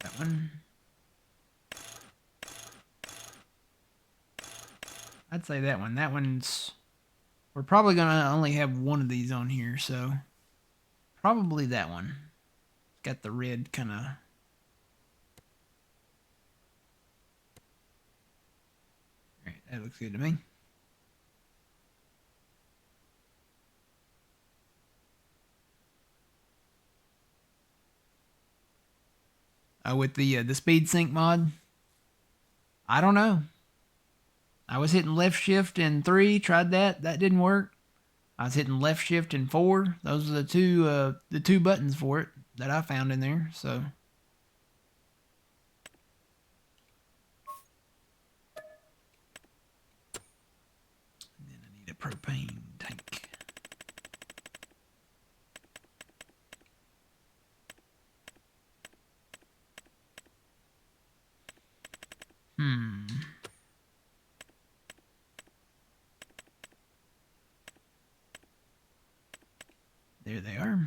That one. I'd say that one. That one's... We're probably going to only have one of these on here, so... Probably that one. It's got the red kind of... Alright, that looks good to me. With the speed sync mod, I don't know. I was hitting left shift in 3, tried that. That didn't work. I was hitting left shift in 4. Those are the two buttons for it that I found in there. So. And then I need a propane tank. There they are.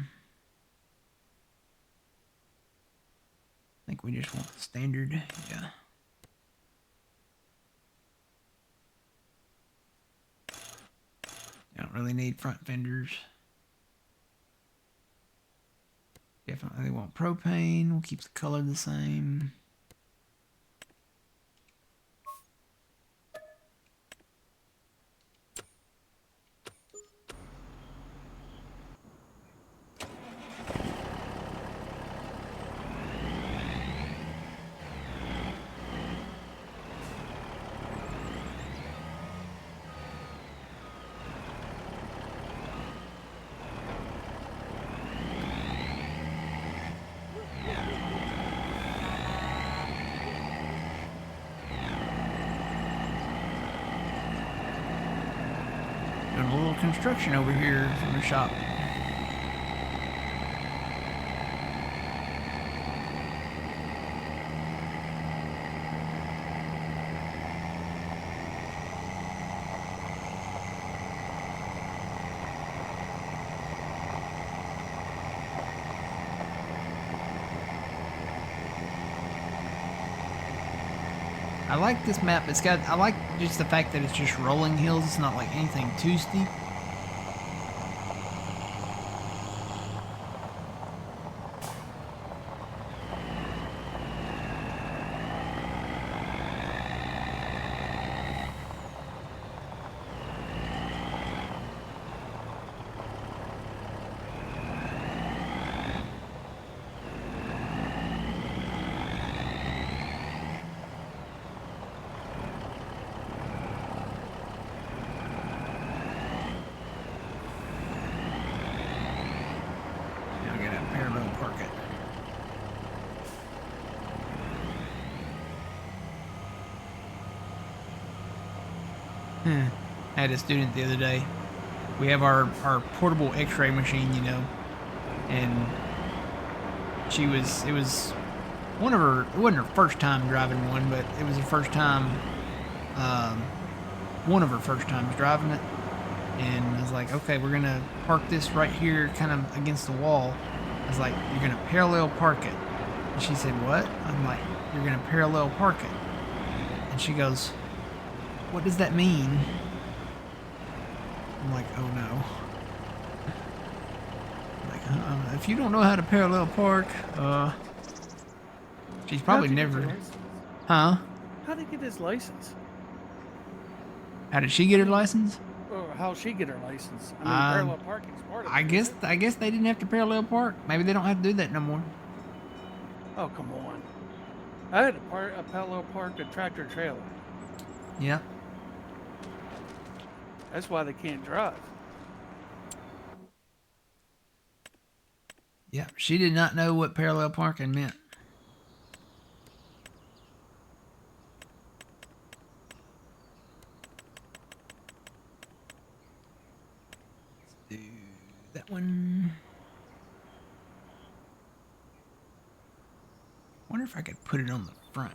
I think we just want the standard, yeah. Don't really need front fenders. Definitely want propane. We'll keep the color the same. Doing a little construction over here from the shop. I like this map. I like just the fact that it's just rolling hills. It's not like anything too steep. I had a student the other day. We have our portable x-ray machine, you know, and it was one of her, it wasn't her first time driving one, but it was her first time, one of her first times driving it. And I was like, okay, we're gonna park this right here kind of against the wall. I was like, you're gonna parallel park it. And she said, what? I'm like, you're gonna parallel park it. And she goes, what does that mean? I'm like, oh no. I'm like, If you don't know how to parallel park, she's probably How'd you get your never. license? Huh? How'd he get his license? How did she get her license? Or how'd she get her license? I mean, Um, parallel parking's part of I it, guess isn't it? I guess they didn't have to parallel park. Maybe they don't have to do that no more. Oh, come on. I had a parallel park a tractor trailer. Yeah. That's why they can't drive. Yeah. She did not know what parallel parking meant. Let's do that one. Wonder if I could put it on the front.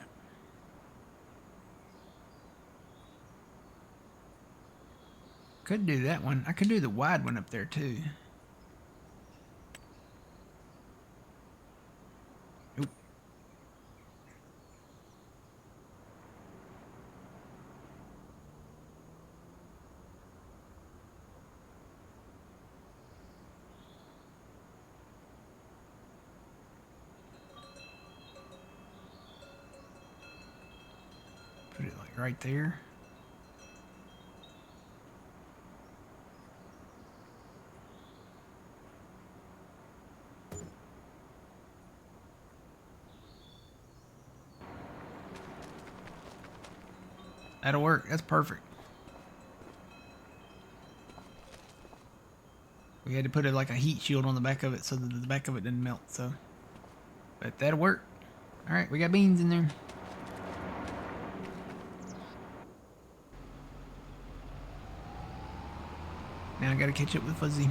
Could do that one. I could do the wide one up there too. Nope. Put it like right there. That'll work. That's perfect. We had to put it like a heat shield on the back of it so that the back of it didn't melt. So, but that'll work. All right, we got beans in there. Now I gotta catch up with Fuzzy.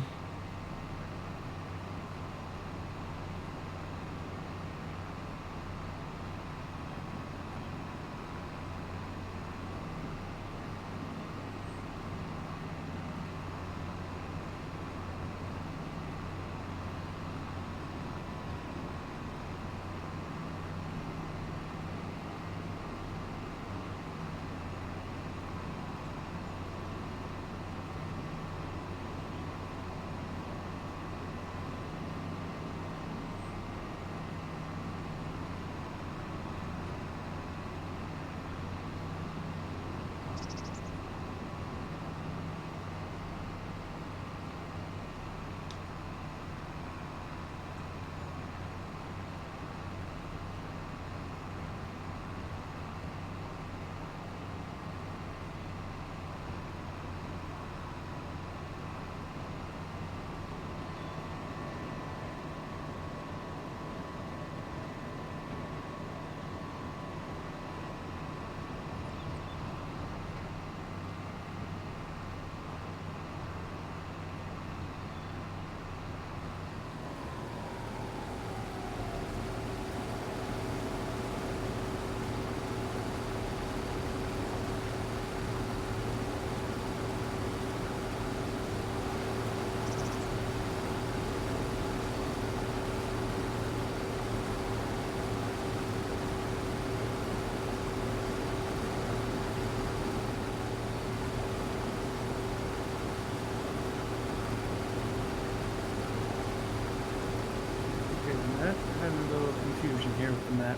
Okay, I'm having a little confusion here with the map.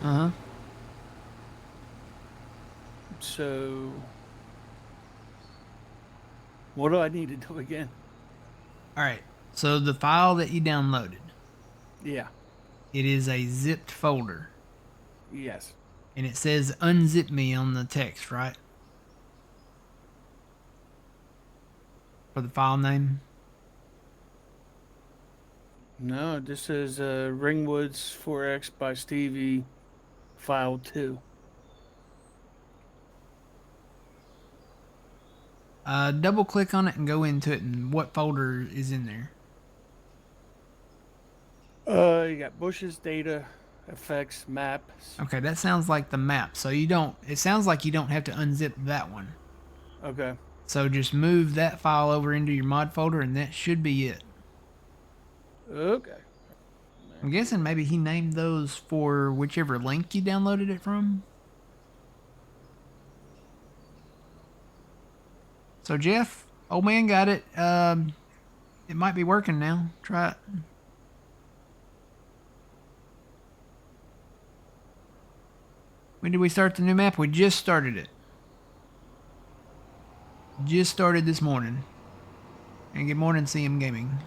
Uh huh. So, what do I need to do again? All right. So the file that you downloaded, Yeah. it is a zipped folder, Yes. and it says "unzip me" on the text, right? For the file name. No, this is Ringwoods 4X by Stevie, file 2. Double click on it and go into it, and what folder is in there? You got bushes, data, effects, maps. Okay, that sounds like the map. So you don't. It sounds like you don't have to unzip that one. Okay. So just move that file over into your mod folder, and that should be it. Okay. I'm guessing maybe he named those for whichever link you downloaded it from. So Jeff, old man got it. It might be working now. Try it. When did we start the new map? We just started it. Just started this morning. And good morning, CM Gaming.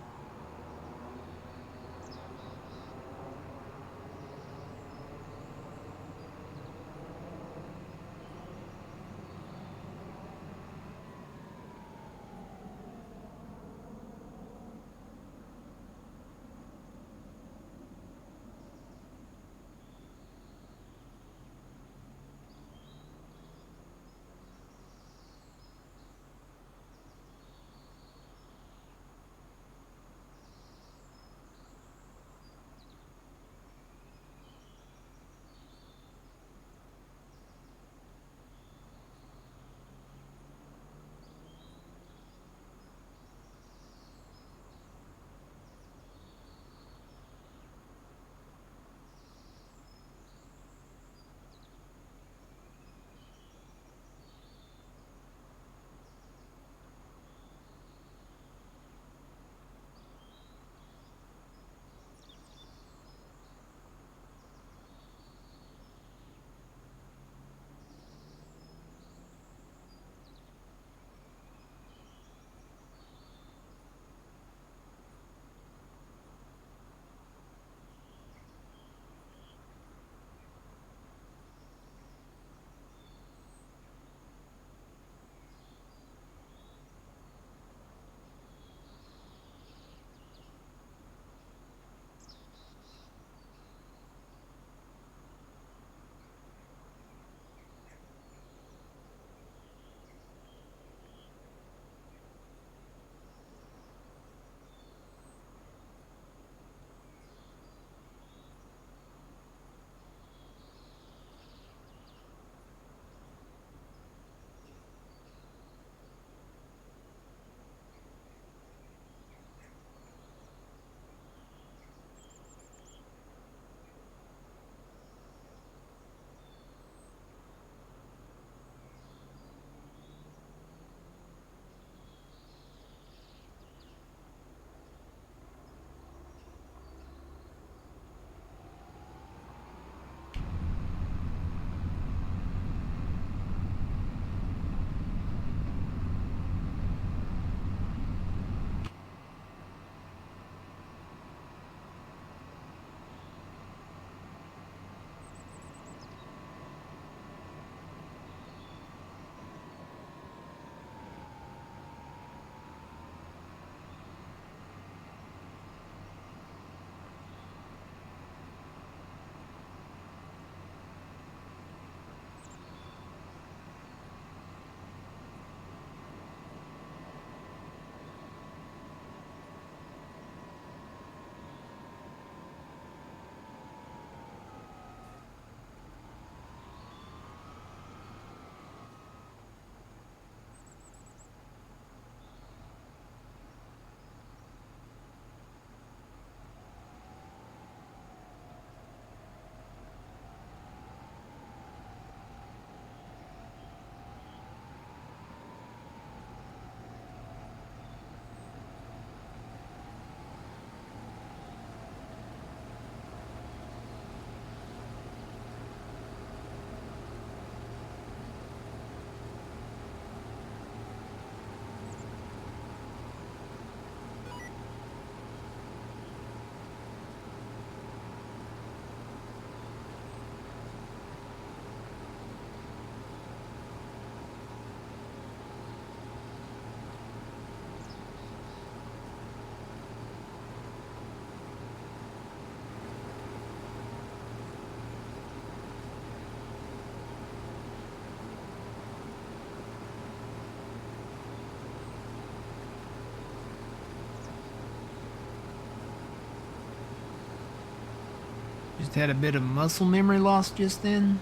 Just had a bit of muscle memory loss just then.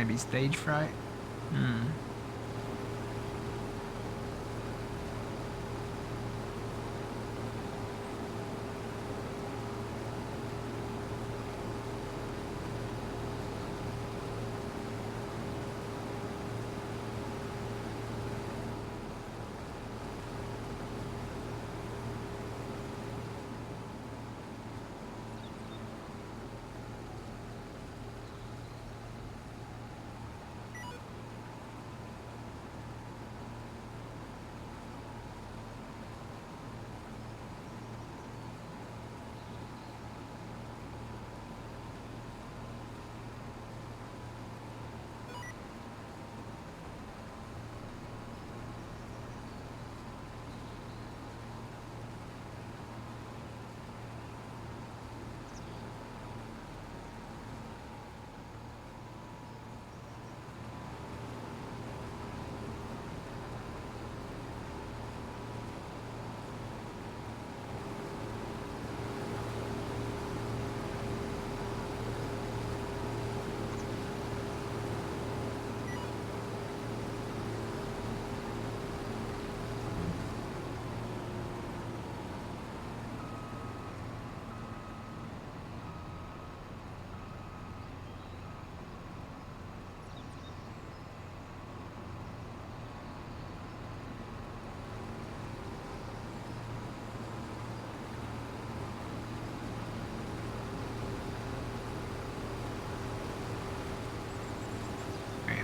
Maybe stage fright? Hmm.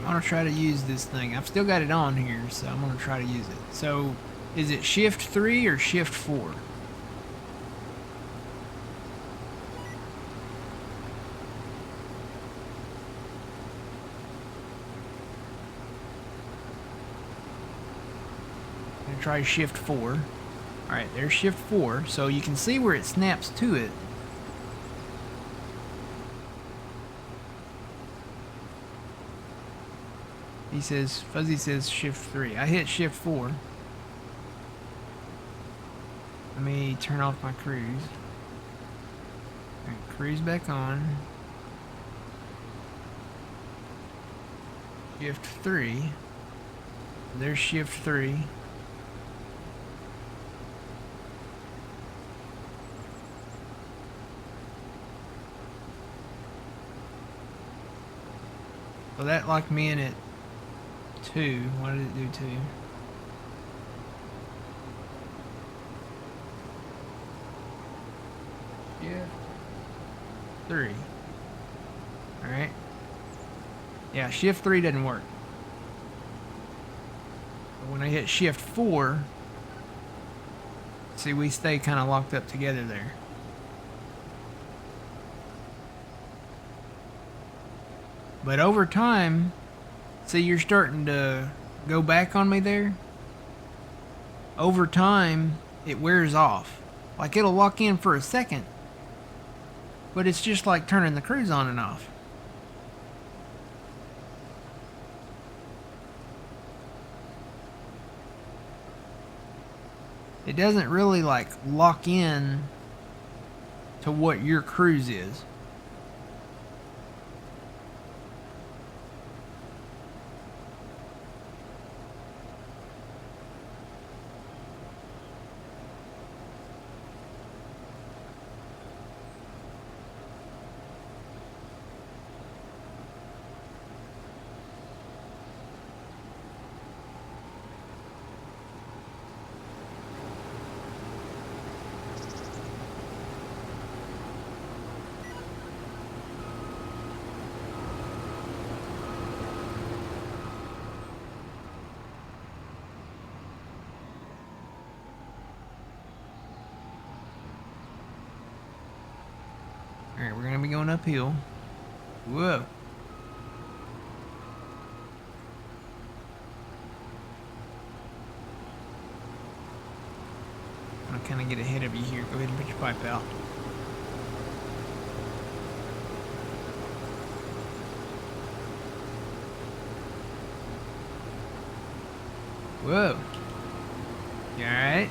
I'm gonna try to use this thing. I've still got it on here, so I'm gonna try to use it. So, is it shift 3 or shift 4? I'm gonna try shift 4. Alright, there's shift 4, so you can see where it snaps to it. He says, Fuzzy says shift 3. I hit shift 4. Let me turn off my cruise. Alright, cruise back on. Shift 3. There's shift 3. So that locked me in at 2. What did it do to you? Yeah. 3. Alright. Yeah, shift 3 doesn't work. But when I hit shift 4, see, we stay kind of locked up together there. But over time, see, you're starting to go back on me there. Over time, it wears off. Like, it'll lock in for a second, but it's just like turning the cruise on and off. It doesn't really like lock in to what your cruise is. Alright, we're gonna be going uphill. Whoa. I'm gonna kind of get ahead of you here. Go ahead and put your pipe out. Whoa. You alright?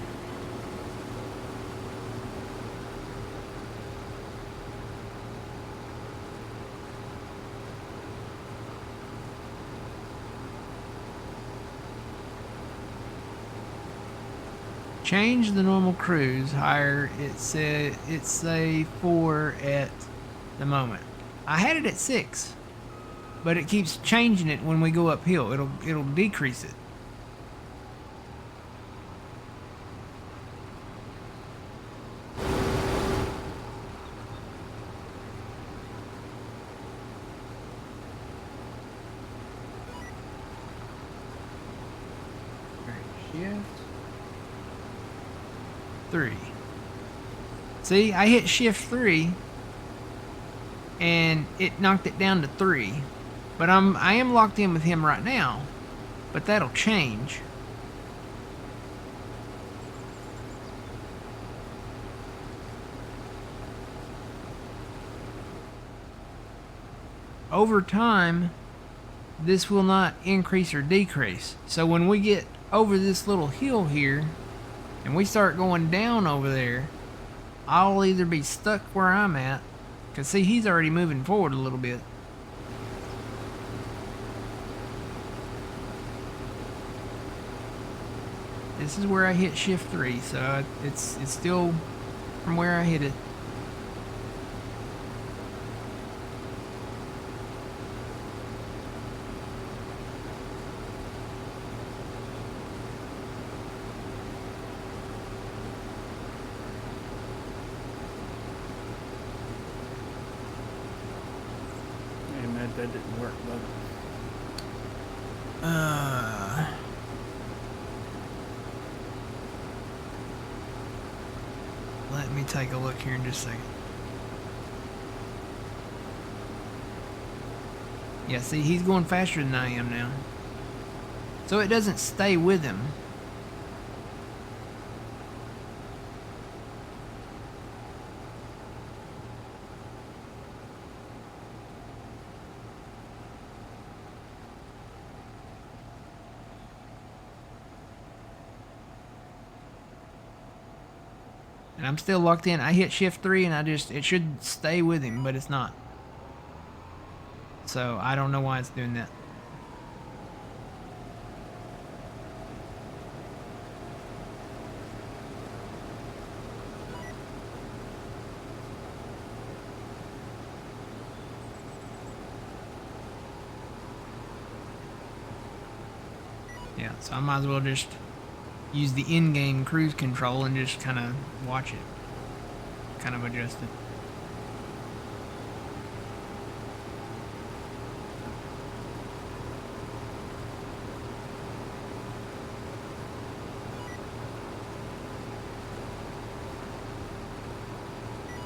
change the normal cruise higher. It's say 4 at the moment. I had it at 6, but it keeps changing it when we go uphill. It'll decrease it. Shift 3. See, I hit shift 3 and it knocked it down to 3. But I am locked in with him right now. But that'll change. Over time, this will not increase or decrease. So when we get over this little hill here and we start going down over there, I'll either be stuck where I'm at, because see, he's already moving forward a little bit. This is where I hit shift 3, so it's still from where I hit it. That didn't work, but let me take a look here in just a second. Yeah, see, he's going faster than I am now. So it doesn't stay with him. And I'm still locked in. I hit shift 3 and it should stay with him, but it's not. So I don't know why it's doing that. Yeah, so I might as well just use the in-game cruise control and just kind of watch it. Kind of adjust it.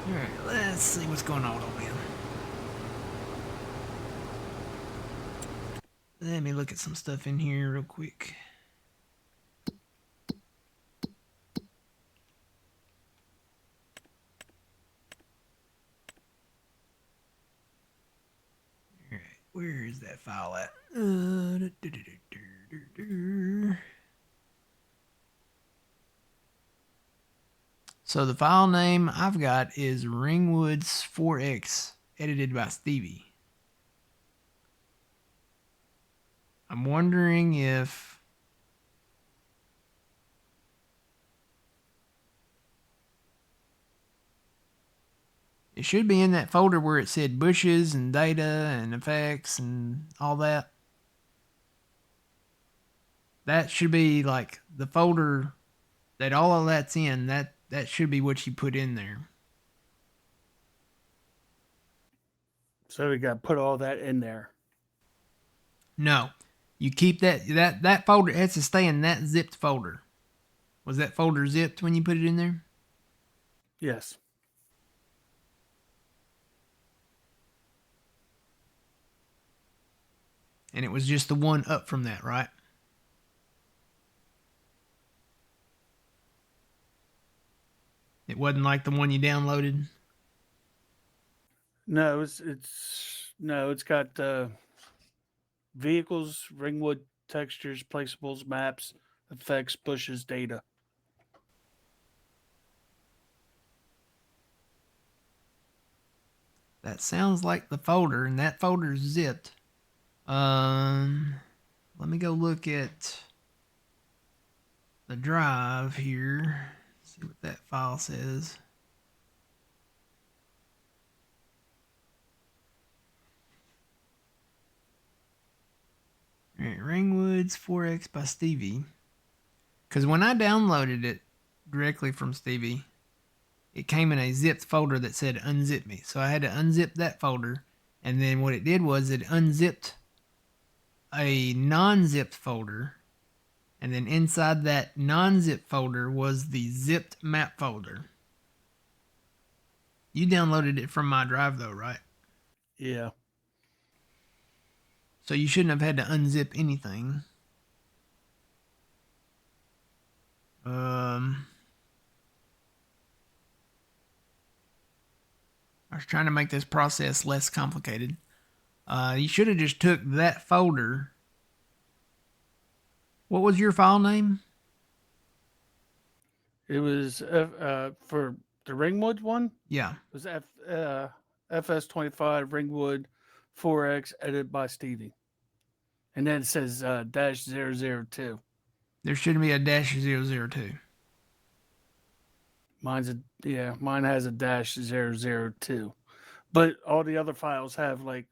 Alright, let's see what's going on over here. Let me look at some stuff in here real quick. Alright, where is that file at? So the file name I've got is Ringwoods 4X, edited by Stevie. I'm wondering if it should be in that folder where it said bushes and data and effects and all that. That should be like the folder that all of that's in. That should be what you put in there. so we got to put all that in there. No, you keep that folder. It has to stay in that zipped folder. Was that folder zipped when you put it in there? Yes. And it was just the one up from that, right? It wasn't like the one you downloaded. No, it's got vehicles, Ringwood textures, placeables, maps, effects, bushes, data. That sounds like the folder, and that folder's zipped. Let me go look at the drive here. See what that file says. All right, Ringwoods 4X by Stevie. Because when I downloaded it directly from Stevie, it came in a zipped folder that said unzip me. So I had to unzip that folder. And then what it did was it unzipped a non-zipped folder. And then inside that non-zip folder was the zipped map folder. You downloaded it from my drive though, right? Yeah. So you shouldn't have had to unzip anything. I was trying to make this process less complicated. You should have just took that folder. What was your file name? It was for the Ringwood one. Yeah. It was FS25 Ringwood 4X edited by Stevie, and then it says -002. There shouldn't be a -002. Mine has a -002, but all the other files have like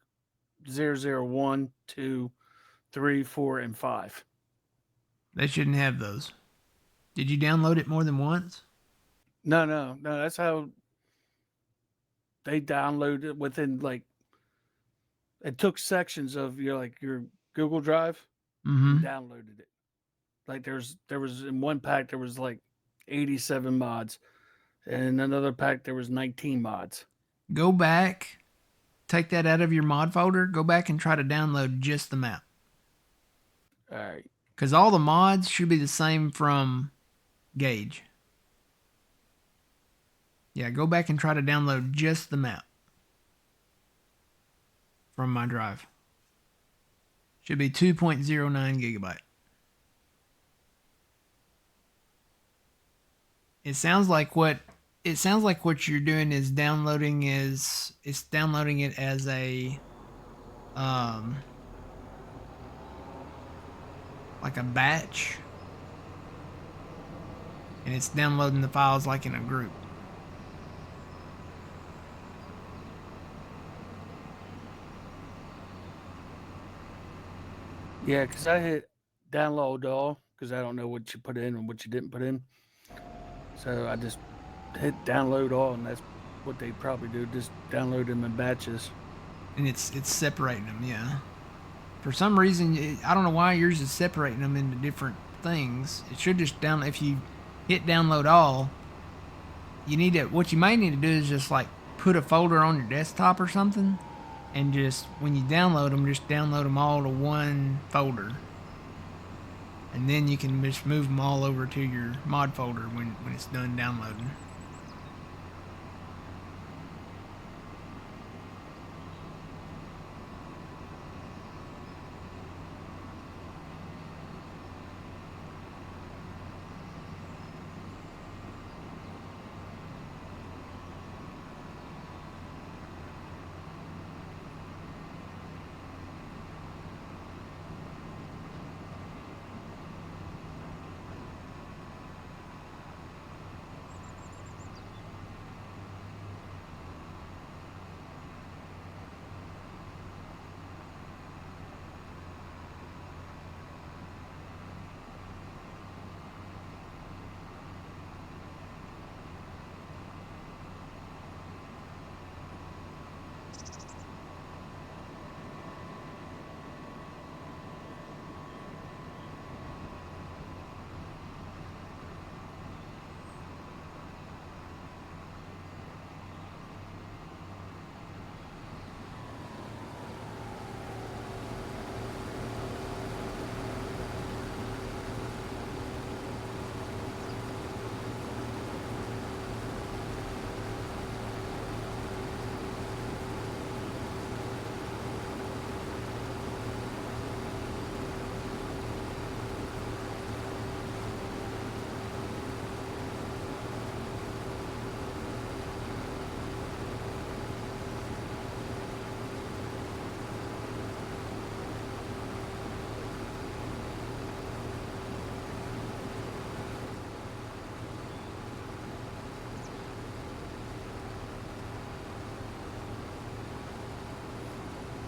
001, 2, 3, 4, and 5. They shouldn't have those. Did you download it more than once? No. That's how they download it within like it took sections of your Google Drive and Mm-hmm. downloaded it. Like there was in one pack there was like 87 mods, and in another pack there was 19 mods. Go back, take that out of your mod folder, go back and try to download just the map. All right. Because all the mods should be the same from Gauge. Yeah, go back and try to download just the map from my drive. Should be 2.09 gigabyte. It sounds like what you're doing is downloading it as a like a batch, and it's downloading the files like in a group. Yeah, because I hit download all because I don't know what you put in and what you didn't put in. So I just hit download all, and that's what they probably do. Just download them in batches. And it's separating them, yeah. For some reason, I don't know why yours is separating them into different things. It should just download. If you hit download all, what you might need to do is just like put a folder on your desktop or something, and just when you download them, just download them all to one folder, and then you can just move them all over to your mod folder when it's done downloading.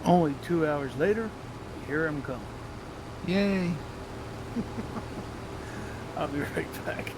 Only 2 hours later, here I'm coming. Yay. I'll be right back.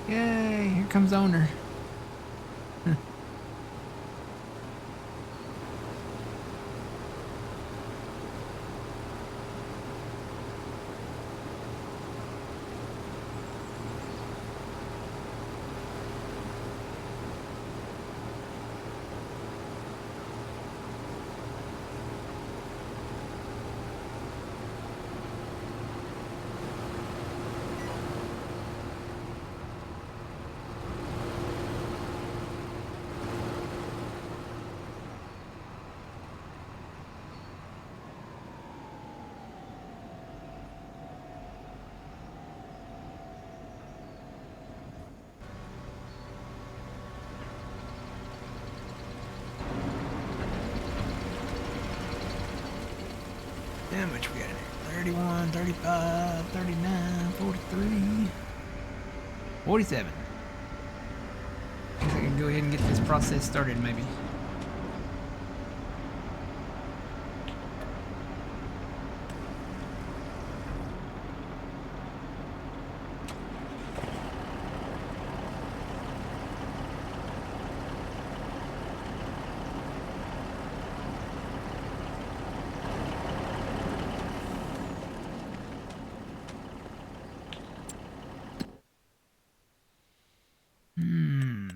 Yay, here comes owner. How much we got in here? 31, 35, 39, 43, 47. Guess I can go ahead and get this process started maybe.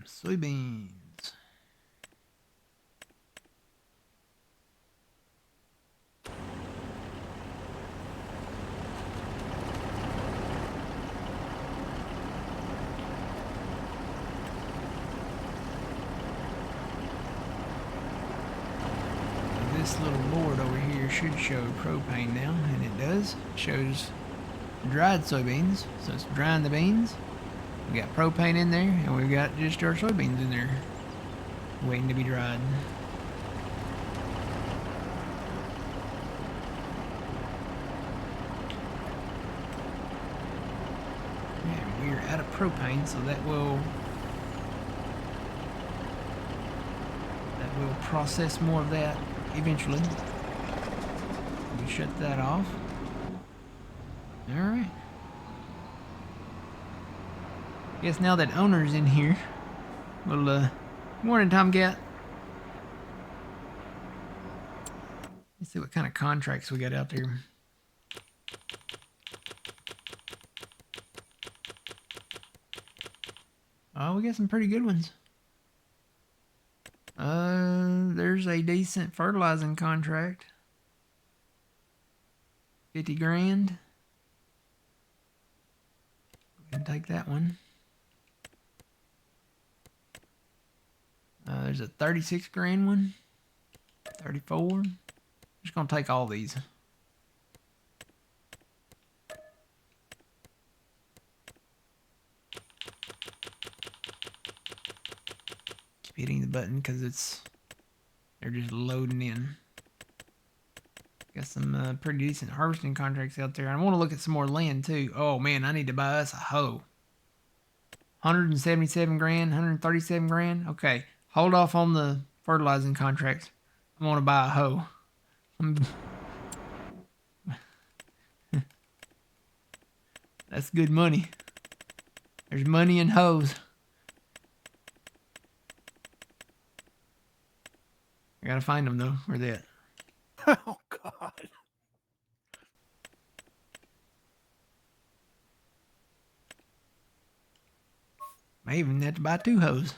Soybeans. This little board over here should show propane now, and it does. It shows dried soybeans, so it's drying the beans. We got propane in there, and we've got just our soybeans in there, waiting to be dried. And we're out of propane, so that will process more of that eventually. We shut that off. All right. Guess now that owner's in here, we'll, morning, Tomcat. Let's see what kind of contracts we got out there. Oh, we got some pretty good ones. There's a decent fertilizing contract. 50 grand. Go ahead and take that one. There's a 36 grand one. 34. Just gonna take all these. Keep hitting the button because they're just loading in. Got some pretty decent harvesting contracts out there. I want to look at some more land too. Oh man, I need to buy us a hoe. 177 grand, 137 grand. Okay, hold off on the fertilizing contracts. I want to buy a hoe. That's good money. There's money in hoes. I gotta find them though. Where they at? Oh God. May even have to buy 2 hoes.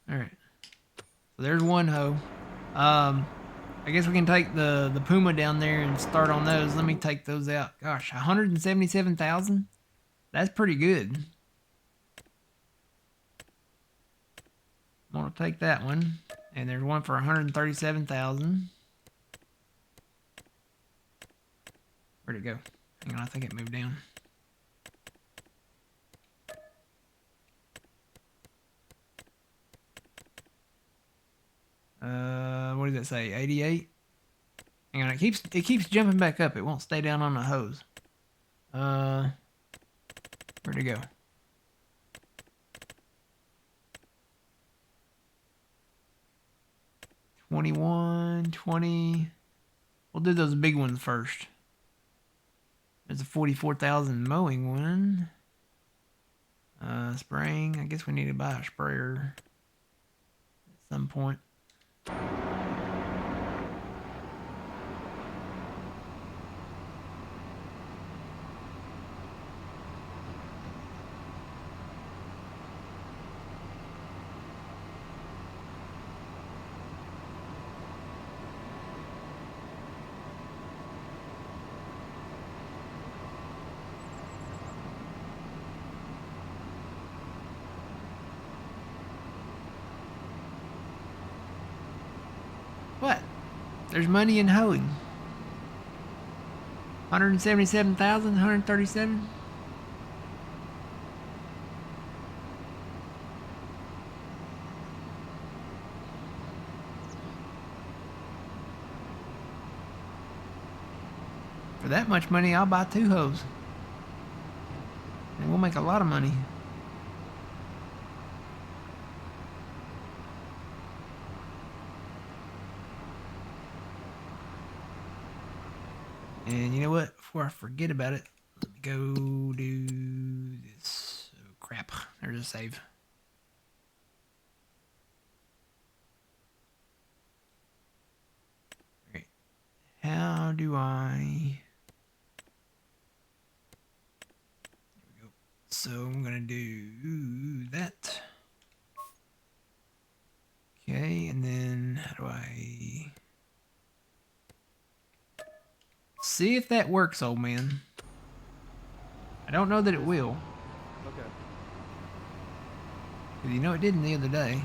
All right. So there's 1 hoe. I guess we can take the Puma down there and start on those. Let me take those out. Gosh, 177,000. That's pretty good. I'm gonna take that one, and there's one for 137,000. Where'd it go? Hang on, I think it moved down. What does it say? 88. Hang on, it keeps jumping back up. It won't stay down on the hose. Where'd it go? 21, 20. We'll do those big ones first. There's a 44,000 mowing one. Spraying. I guess we need to buy a sprayer at some point. What? There's money in hoeing. 177,000, 137. For that much money, I'll buy 2 hoes. And we'll make a lot of money. And you know what? Before I forget about it, let me go do this. Oh, crap. There's a save. Alright. How do I... There we go. So I'm going to do that. Okay, and then how do I... See if that works, old man. I don't know that it will. Okay. Because you know it didn't the other day.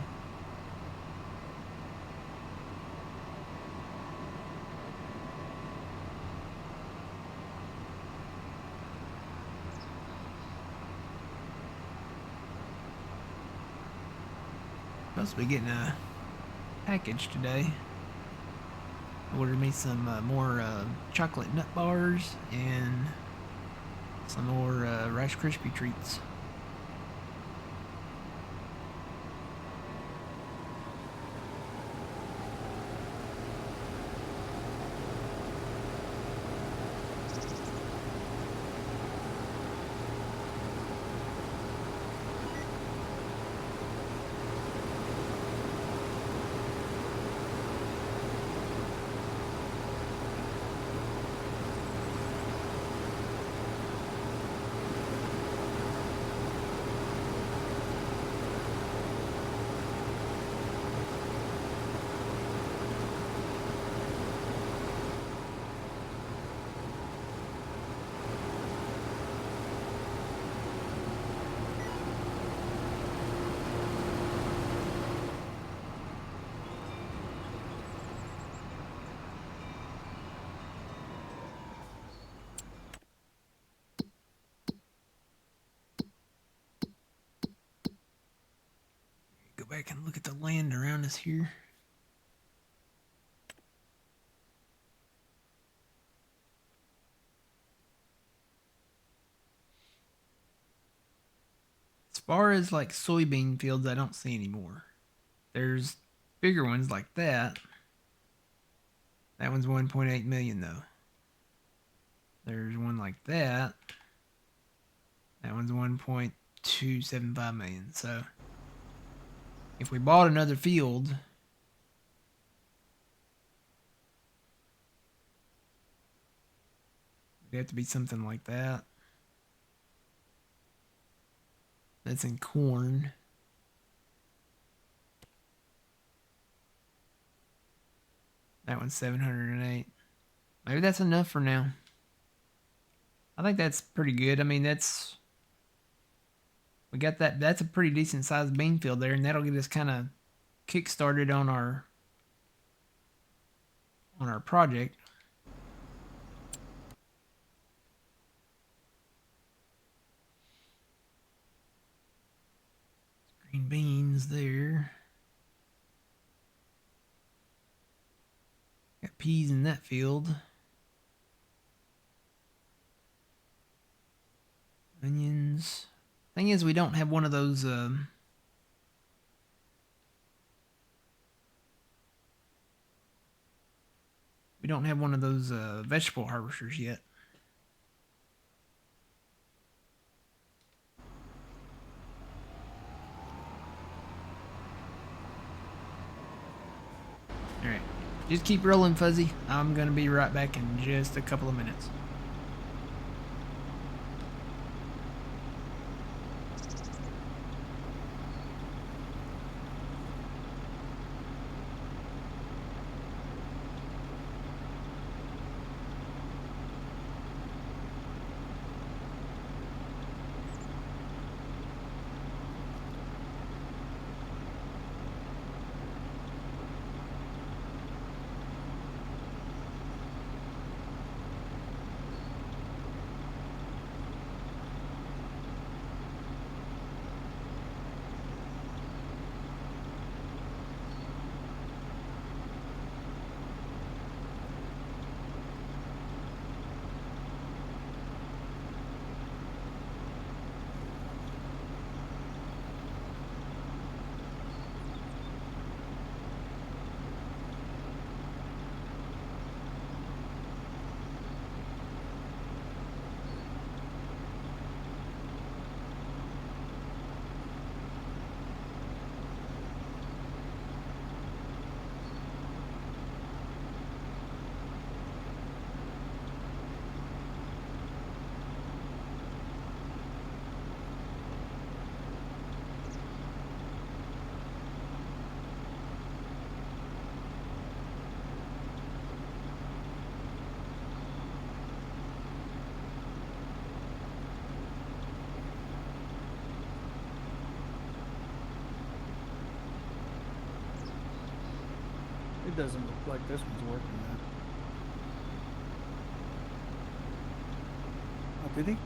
Supposed to be getting a package today. Ordered me some more chocolate nut bars and some more Rice Krispie treats. Go back and look at the land around us here. As far as like soybean fields, I don't see anymore. There's bigger ones like that. That one's 1.8 million though. There's one like that. That one's 1.275 million. So if we bought another field, It'd have to be something like that. That's in corn. That one's 708. Maybe that's enough for now. I think that's pretty good. I mean, we got that. That's a pretty decent sized bean field there, and that'll get us kind of kick started on our project. Green beans there. Got peas in that field. Onions. Thing is, we don't have one of those. We don't have one of those vegetable harvesters yet. All right, just keep rolling, Fuzzy. I'm gonna be right back in just a couple of minutes. It doesn't look like this one's working now. Oh, did he?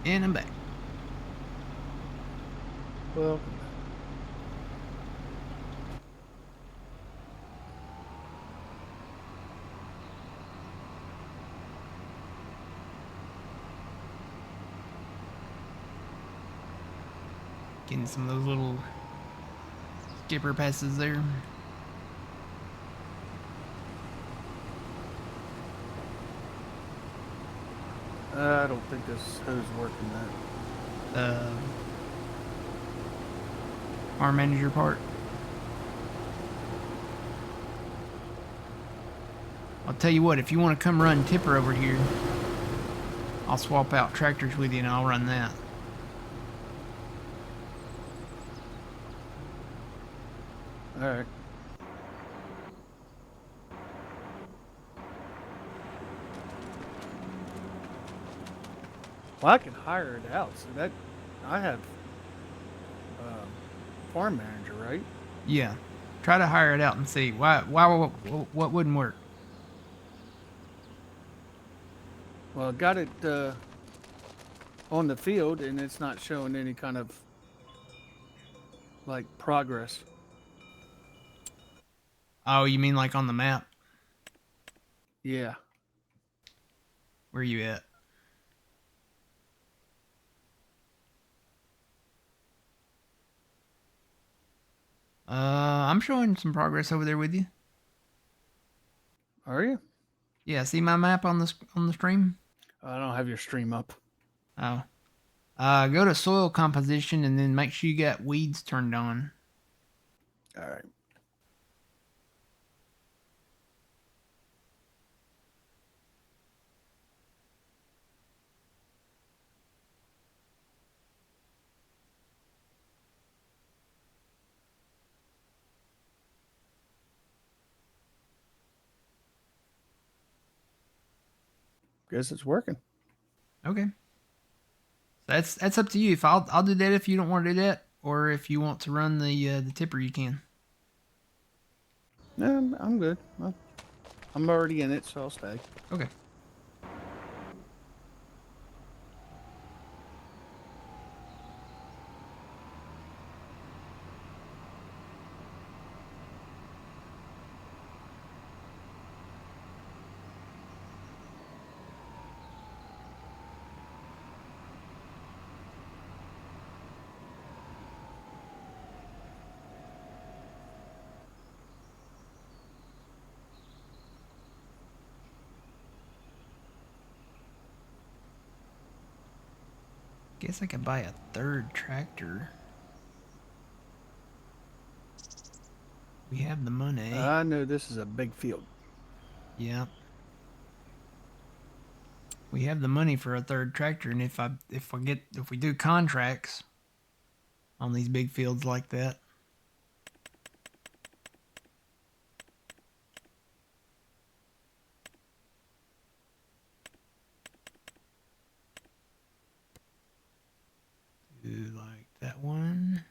And I'm back. Welcome. Getting some of those little skipper passes there. I don't think this hose working that. Farm manager part. I'll tell you what, if you want to come run tipper over here, I'll swap out tractors with you and I'll run that. All right. Well, I can hire it out. So that I have farm manager, right? Yeah. Try to hire it out and see. What wouldn't work? Well, I got it on the field, and it's not showing any kind of like progress. Oh, you mean like on the map? Yeah. Where you at? I'm showing some progress over there with you. Are you? Yeah, see my map on the stream? I don't have your stream up. Oh. Go to soil composition and then make sure you got weeds turned on. All right. Guess it's working. Okay. That's up to you. If I'll do that if you don't want to do that, or if you want to run the tipper, you can. No, I'm good. I'm already in it, so I'll stay. Okay. Guess I could buy a third tractor. We have the money. I know this is a big field. Yeah. We have the money for a third tractor, and if we do contracts on these big fields like that. Do like that one.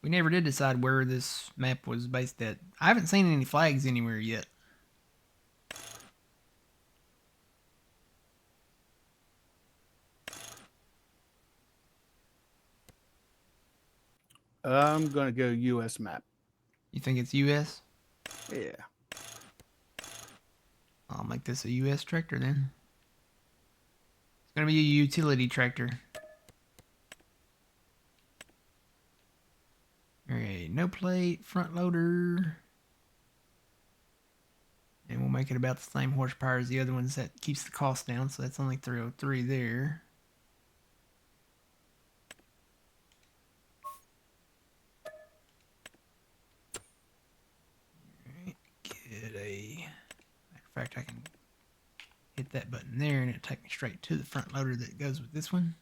We never did decide where this map was based at. I haven't seen any flags anywhere yet. I'm gonna go U.S. map. You think it's US? Yeah. I'll make this a US tractor then. It's gonna be a utility tractor. Alright, no plate, front loader. And we'll make it about the same horsepower as the other ones. That keeps the cost down, so that's only 303 there. Alright, get a... Matter of fact, I can hit that button there and it'll take me straight to the front loader that goes with this one.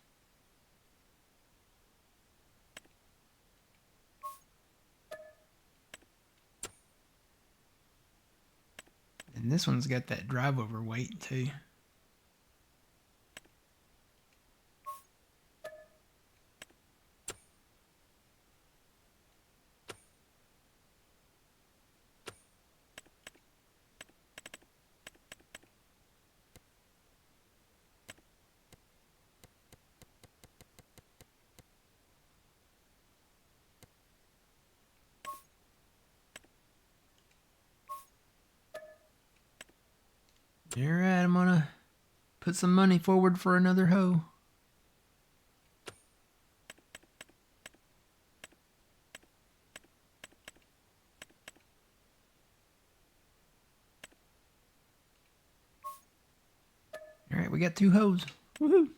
And this one's got that drive over weight too. You're right. I'm gonna put some money forward for another hoe. All right, we got 2 hoes. Woohoo!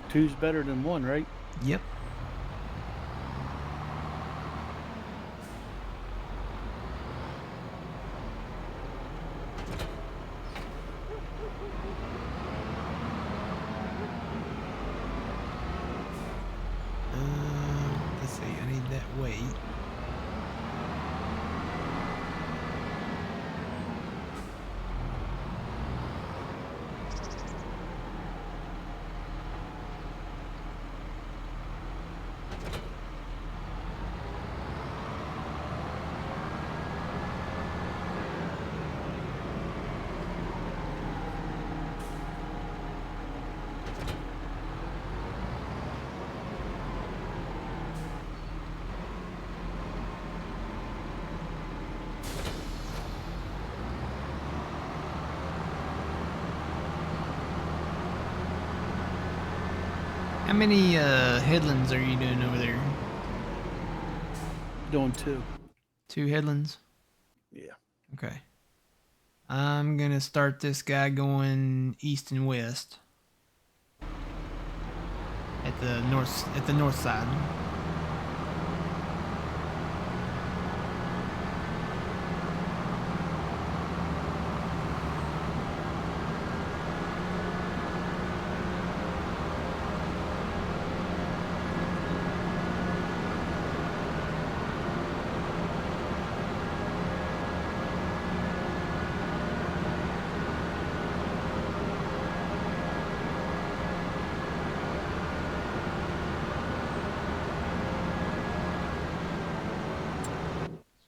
Two's better than one, right? Yep. Let's see. I need that weight. How many headlands are you doing over there? Doing 2. 2 headlands? Yeah. Okay. I'm gonna start this guy going east and west. At the north side.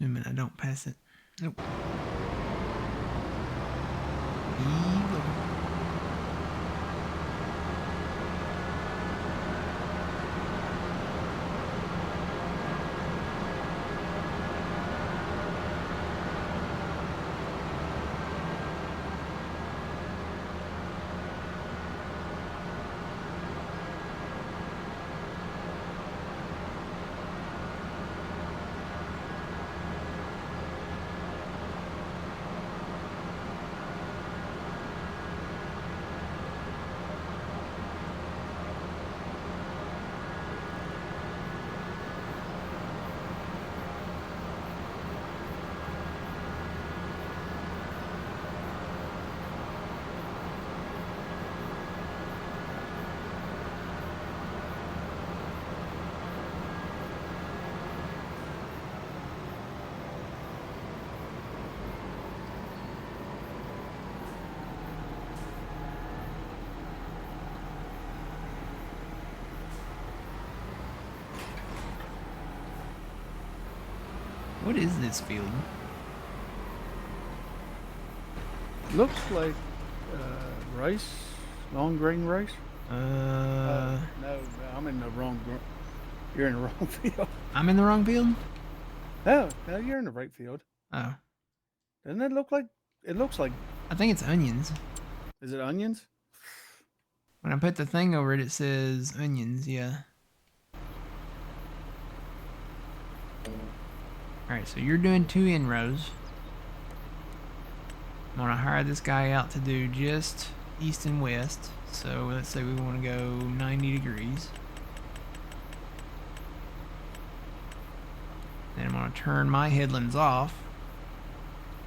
Assuming I don't pass it. Nope. Eagle. What is this field? Looks like rice, long grain rice. No, I'm in the wrong. You're in the wrong field. I'm in the wrong field? No, you're in the right field. Oh. Doesn't it look like? It looks like. I think it's onions. Is it onions? When I put the thing over it, it says onions, yeah. Alright, so you're doing 2 inrows. I'm gonna hire this guy out to do just east and west. So let's say we want to go 90 degrees. Then I'm gonna turn my headlands off.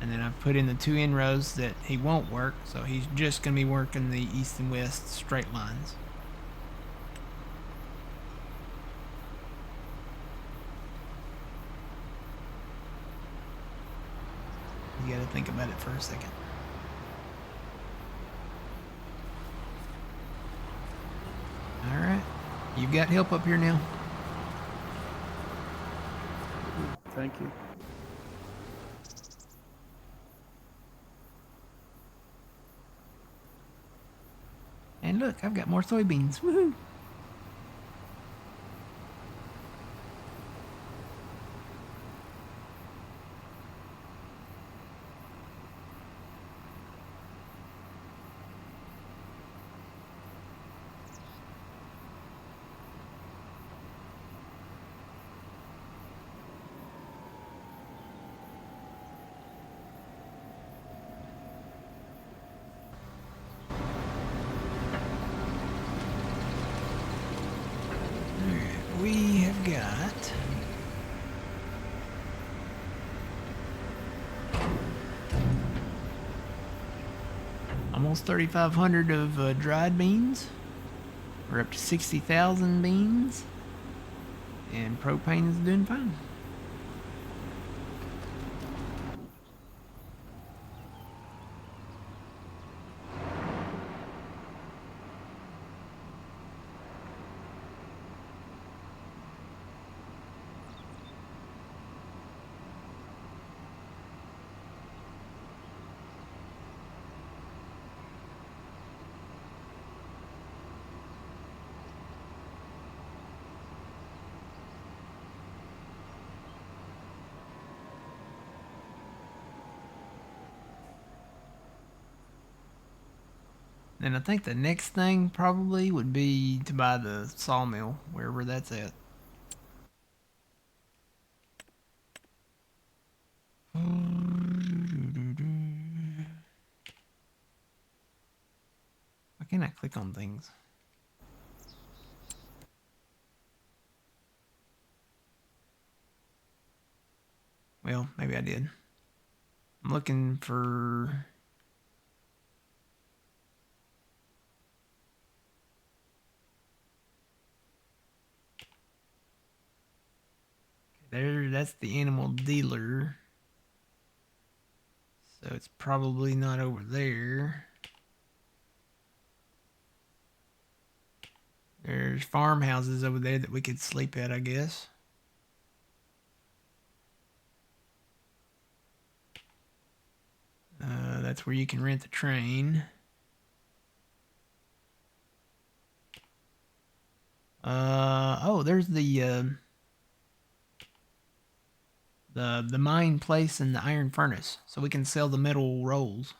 And then I've put in the 2 inrows that he won't work, so he's just gonna be working the east and west straight lines. You gotta think about it for a second. Alright. You've got help up here now. Thank you. And look, I've got more soybeans. Woohoo! got almost 3,500 of dried beans. We're up to 60,000 beans. And propane is doing fine. And I think the next thing probably would be to buy the sawmill, wherever that's at. Why can't I click on things? Well, maybe I did. I'm looking for... There, that's the animal dealer. So it's probably not over there. There's farmhouses over there that we could sleep at, I guess. That's where you can rent the train. Oh, there's the mine place and the iron furnace, so we can sell the metal rolls.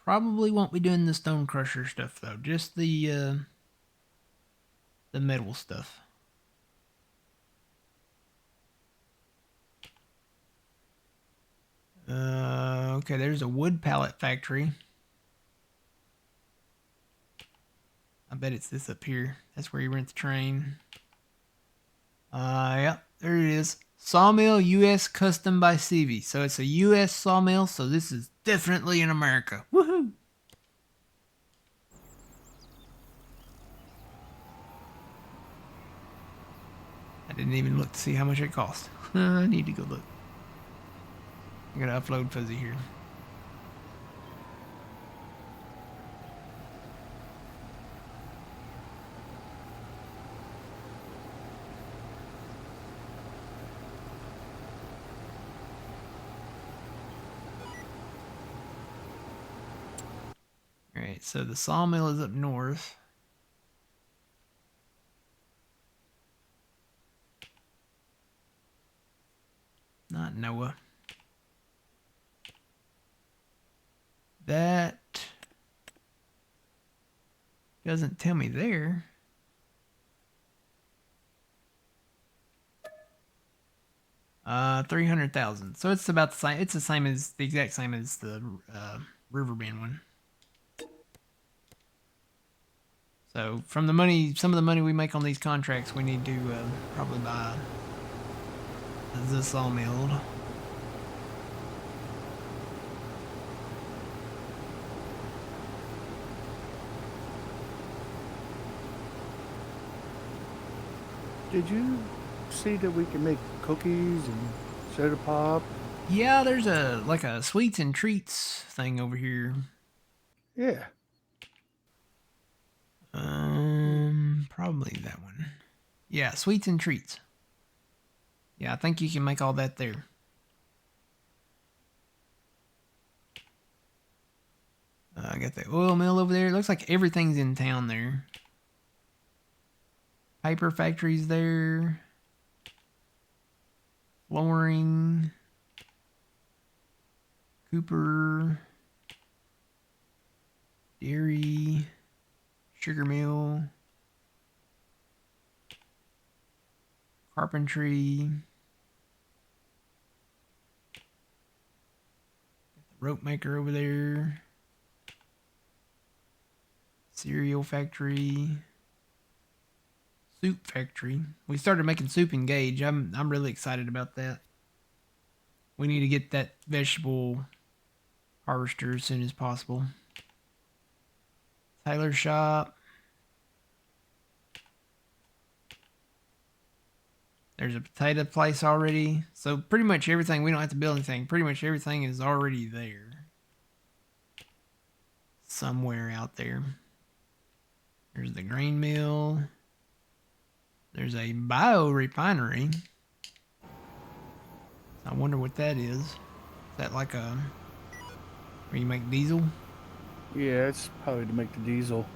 Probably won't be doing the stone crusher stuff though, just the metal stuff. Okay, there's a wood pallet factory. I bet it's this up here. That's where you rent the train. Yep, there it is. Sawmill US Custom by Stevie. So it's a US sawmill, so this is definitely in America. Woohoo! I didn't even look to see how much it cost. I need to go look. I gotta upload Fuzzy here. Alright, so the sawmill is up north. Not Noah. That doesn't tell me there. $300,000. So it's about the same. It's the exact same as the Riverbend one. So from the money, some of the money we make on these contracts, we need to probably buy the sawmill. Did you see that we can make cookies and soda pop? Yeah, there's a sweets and treats thing over here. Yeah. Probably that one. Yeah, sweets and treats. Yeah, I think you can make all that there. I got the oil mill over there. It looks like everything's in town there. Paper factories there. Flooring. Cooper. Dairy. Sugar mill. Carpentry. Got the rope maker over there. cereal factory, soup factory. We started making soup in Gage. I'm really excited about that. We need to get that vegetable harvester as soon as possible. Tailor shop. There's a potato place already. So pretty much everything, we don't have to build anything. Pretty much everything is already there. Somewhere out there. There's the grain mill. There's a biorefinery. I wonder what that is. Is that like a where you make diesel? Yeah, it's probably to make the diesel.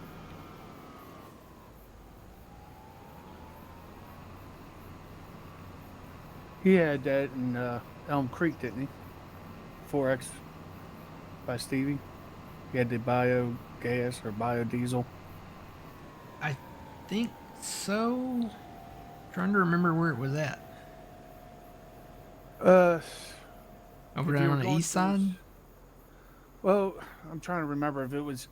He had that in Elm Creek, didn't he? 4X by Stevie. He had the biogas or biodiesel. I think so. Trying to remember where it was at. Uh, Over if there you were on the going east side? towards- Well, I'm trying to remember if it was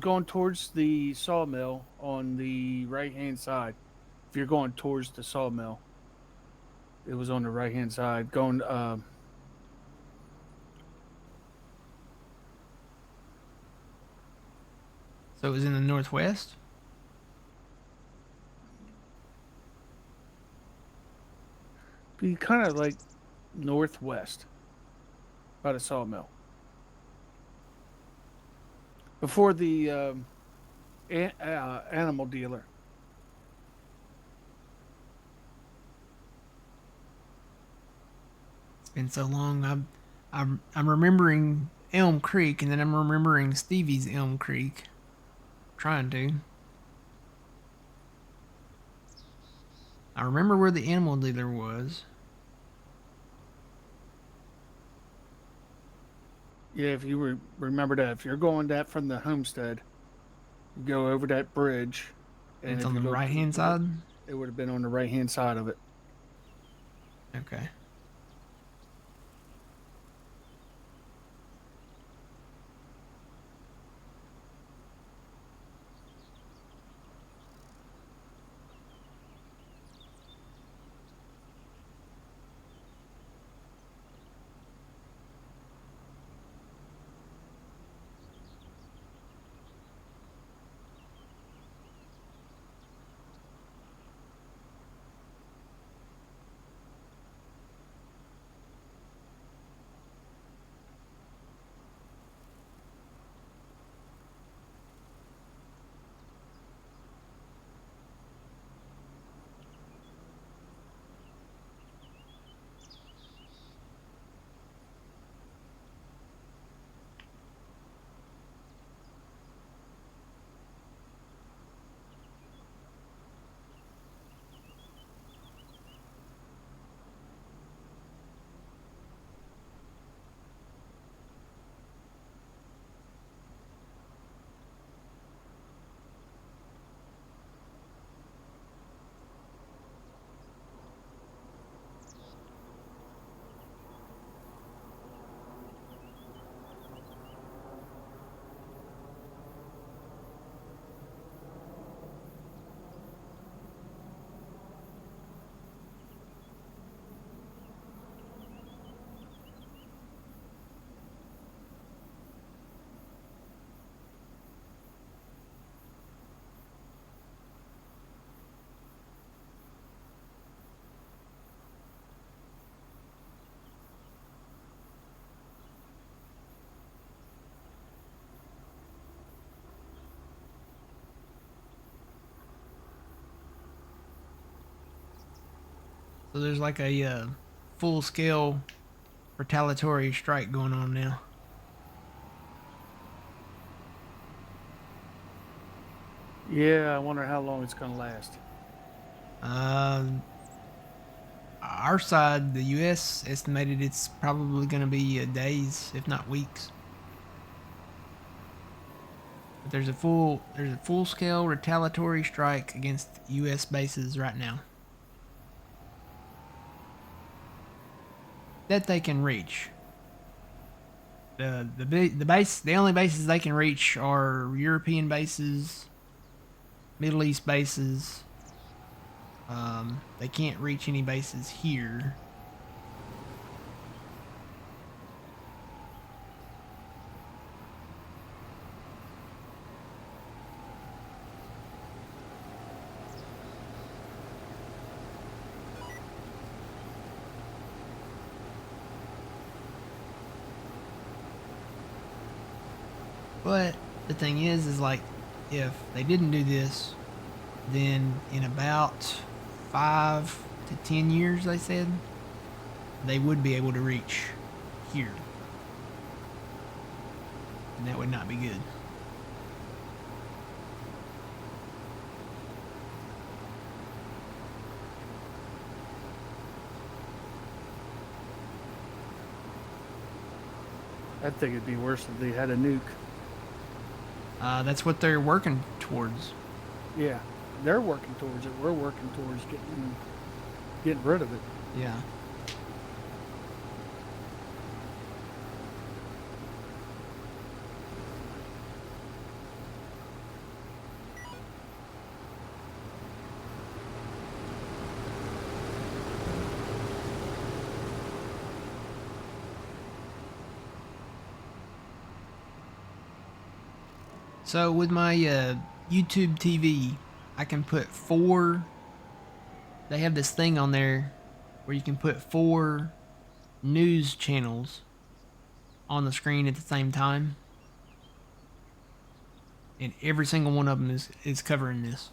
going towards the sawmill on the right hand side. If you're going towards the sawmill, it was on the right hand side. Going So it was in the northwest? be kind of like northwest by the sawmill. Before the animal dealer. It's been so long. I'm remembering Elm Creek, and then I'm remembering Stevie's Elm Creek. Trying to. I remember where the animal dealer was. Yeah, if you remember that, if you're going that from the homestead, you go over that bridge, and It's if on you the look, right hand side. it would have been on the right hand side of it. Okay. So there's like a full scale retaliatory strike going on now. Yeah, I wonder how long it's gonna last. Uh, our side, the U.S. estimated it's probably going to be days, if not weeks. But there's a full scale retaliatory strike against U.S. bases right now that they can reach. The only bases they can reach are European bases Middle East bases. They can't reach any bases here. But the thing is like, if they didn't do this, then in about 5 to 10 years, they said, they would be able to reach here. And that would not be good. I think it'd be worse if they had a nuke. That's what they're working towards. Yeah, they're working towards it. We're working towards getting rid of it. Yeah. So with my YouTube TV, I can put 4. They have this thing on there where you can put 4 news channels on the screen at the same time, and every single one of them is covering this.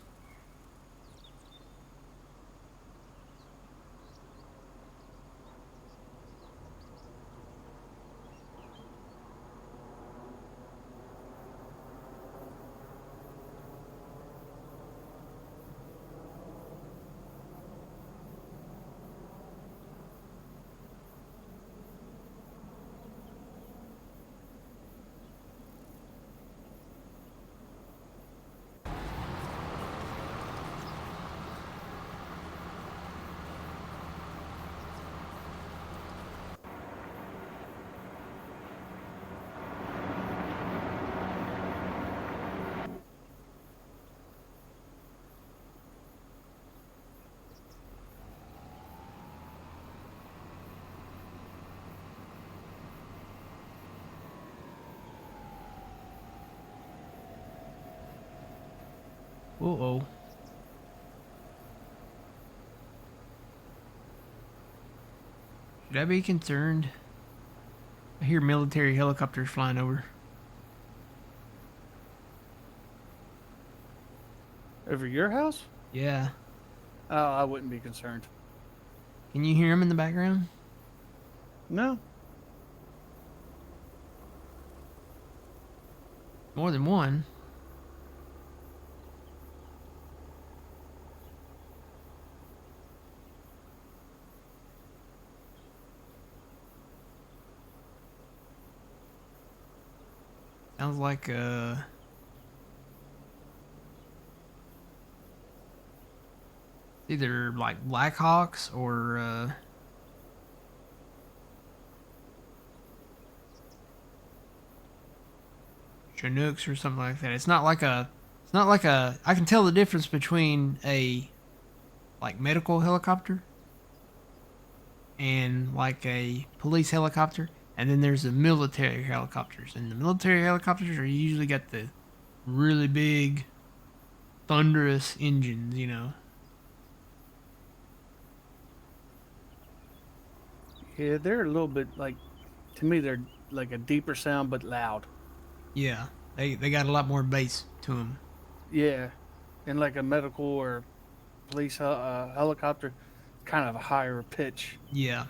Uh-oh. Should I be concerned? I hear military helicopters flying over. Over your house? Yeah. Oh, I wouldn't be concerned. Can you hear them in the background? No. More than one. Sounds like either like Blackhawks or Chinooks or something like that. It's not like a. I can tell the difference between a like medical helicopter and like a police helicopter, and then there's the military helicopters. And the military helicopters are usually got the really big, thunderous engines, you know. Yeah, they're a little bit like, to me, they're like a deeper sound but loud. Yeah, they got a lot more bass to them. Yeah, and like a medical or police helicopter, kind of a higher pitch. Yeah.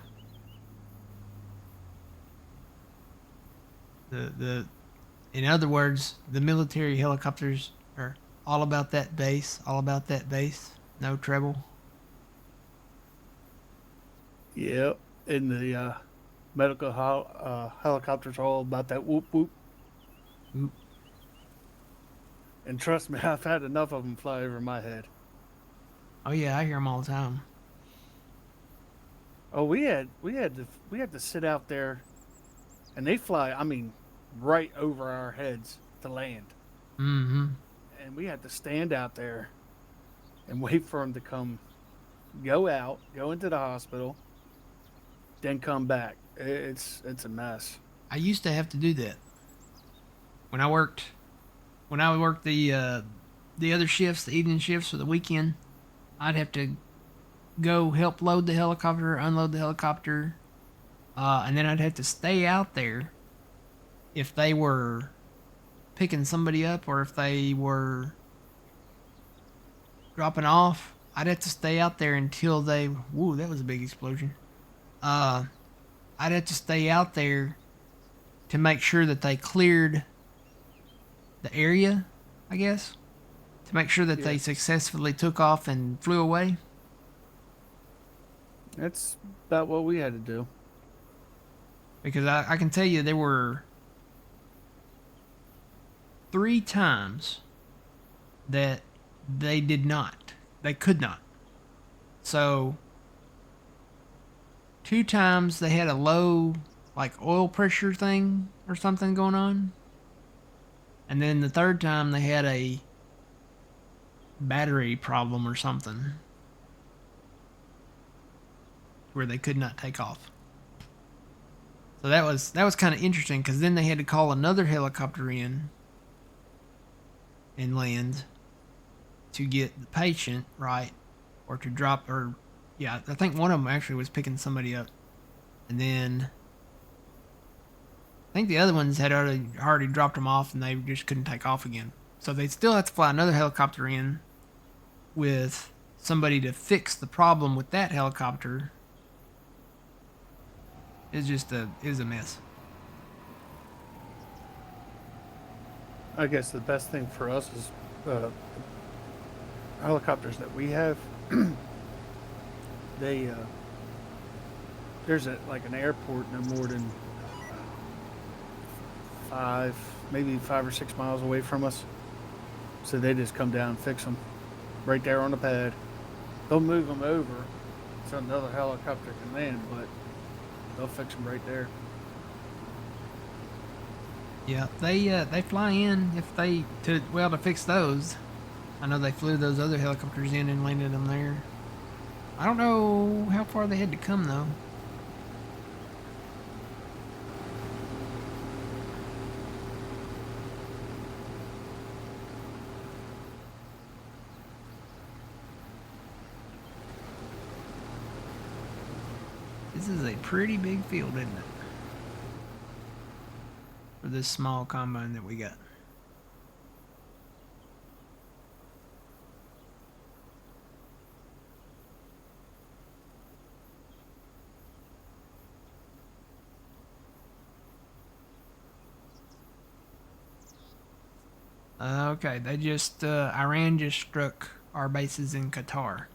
The in other words, the military helicopters are all about that bass, all about that bass, no treble. Yep, and the medical helicopters are all about that whoop whoop. Oop. And trust me, I've had enough of them fly over my head. Oh yeah, I hear them all the time. Oh, we had to sit out there, and they fly. I mean, right over our heads to land. Mm-hmm. and we had to stand out there and wait for him to go out, go into the hospital, then come back. It's a mess. I used to have to do that when I worked the other shifts, the evening shifts or the weekend. I'd have to go help load the helicopter, unload the helicopter, and then I'd have to stay out there if they were picking somebody up or if they were dropping off. I'd have to stay out there until they. Woo, that was a big explosion. Uh, I'd have to stay out there to make sure that they cleared the area, I guess, to make sure that Yeah, they successfully took off and flew away. that's about what we had to do. Because I can tell you there were 3 times that they did not. They could not. So, 2 times they had a low, like, oil pressure thing or something going on. And then the third time they had a battery problem or something where they could not take off. So that was kind of interesting because then they had to call another helicopter in and land to get the patient right or to drop or yeah, I think one of them actually was picking somebody up, and then I think the other ones had already dropped them off and they just couldn't take off again. So they still had to fly another helicopter in with somebody to fix the problem with that helicopter. It was a mess. I guess the best thing for us is helicopters that we have. They there's like an airport no more than maybe 5 or 6 miles away from us. So they just come down and fix them right there on the pad. They'll move them over so another helicopter can land, but they'll fix them right there. Yeah, they fly in if they to fix those. I know they flew those other helicopters in and landed them there. I don't know how far they had to come though. This is a pretty big field, isn't it? For this small combine that we got. Okay, Iran just struck our bases in Qatar.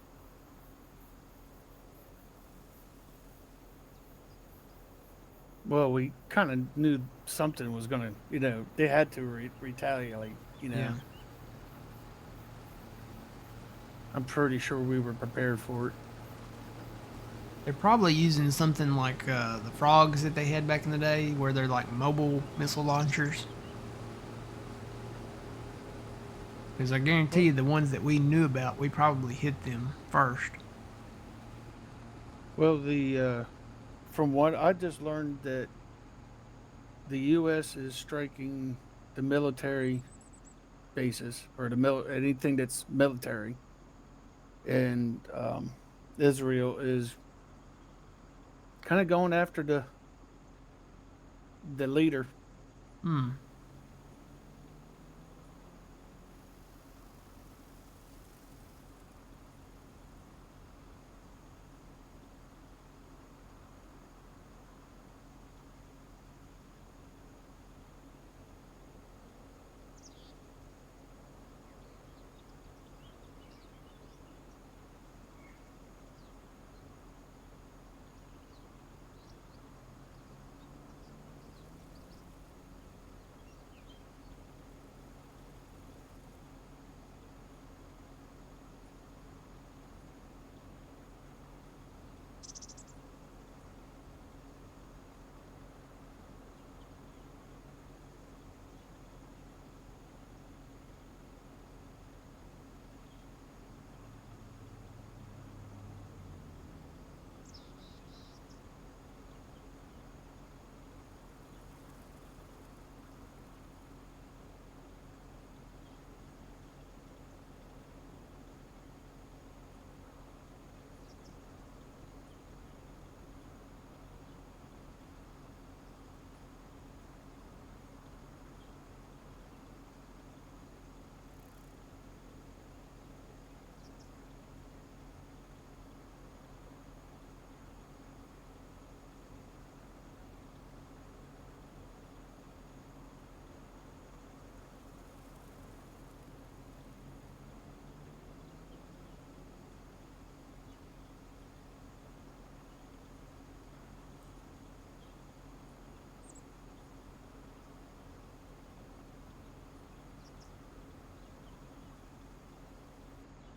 Well, we kind of knew something was gonna, they had to retaliate. Yeah. I'm pretty sure we were prepared for it. They're probably using something like the frogs that they had back in the day, where they're like mobile missile launchers. Because I guarantee you, the ones that we knew about, we probably hit them first. Well, the from what I just learned that the U.S. is striking the military bases or anything that's military, and Israel is kind of going after the leader. Hmm.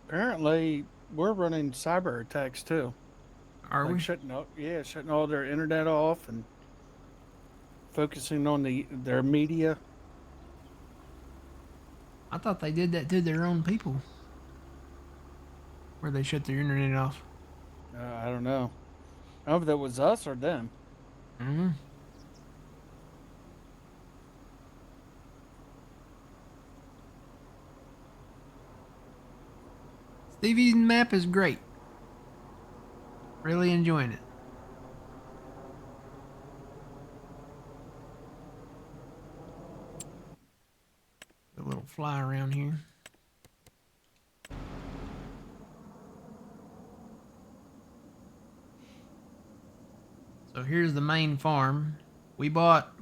Apparently, we're running cyber attacks too. Are Like we? shutting all their internet off and focusing on their media. I thought they did that to their own people, where they shut their internet off. I don't know. I don't know if that was us or them. Mm-hmm. Stevie's map is great. Really enjoying it. A little fly around here. So here's the main farm. We bought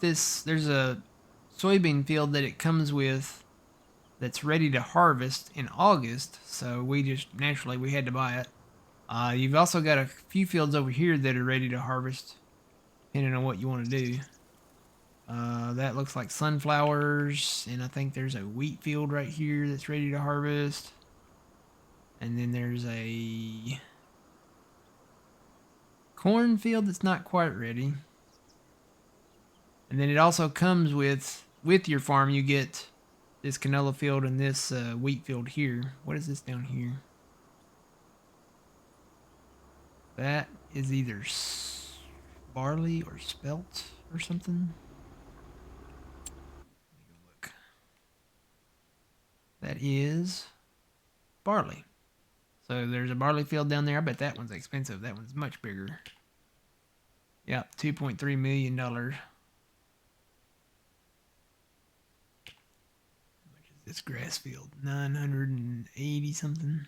this. There's a soybean field that it comes with that's ready to harvest in August. So we just naturally we had to buy it. You've also got a few fields over here that are ready to harvest, depending on what you want to do. That looks like sunflowers, and I think there's a wheat field right here that's ready to harvest. And then there's a cornfield that's not quite ready. And then it also comes with your farm. You get this canola field and this wheat field here. What is this down here? That is either barley or spelt or something. Let me go look. That is barley. So there's a barley field down there. I bet that one's expensive. That one's much bigger. Yep, $2.3 million. This grass field, 980 something.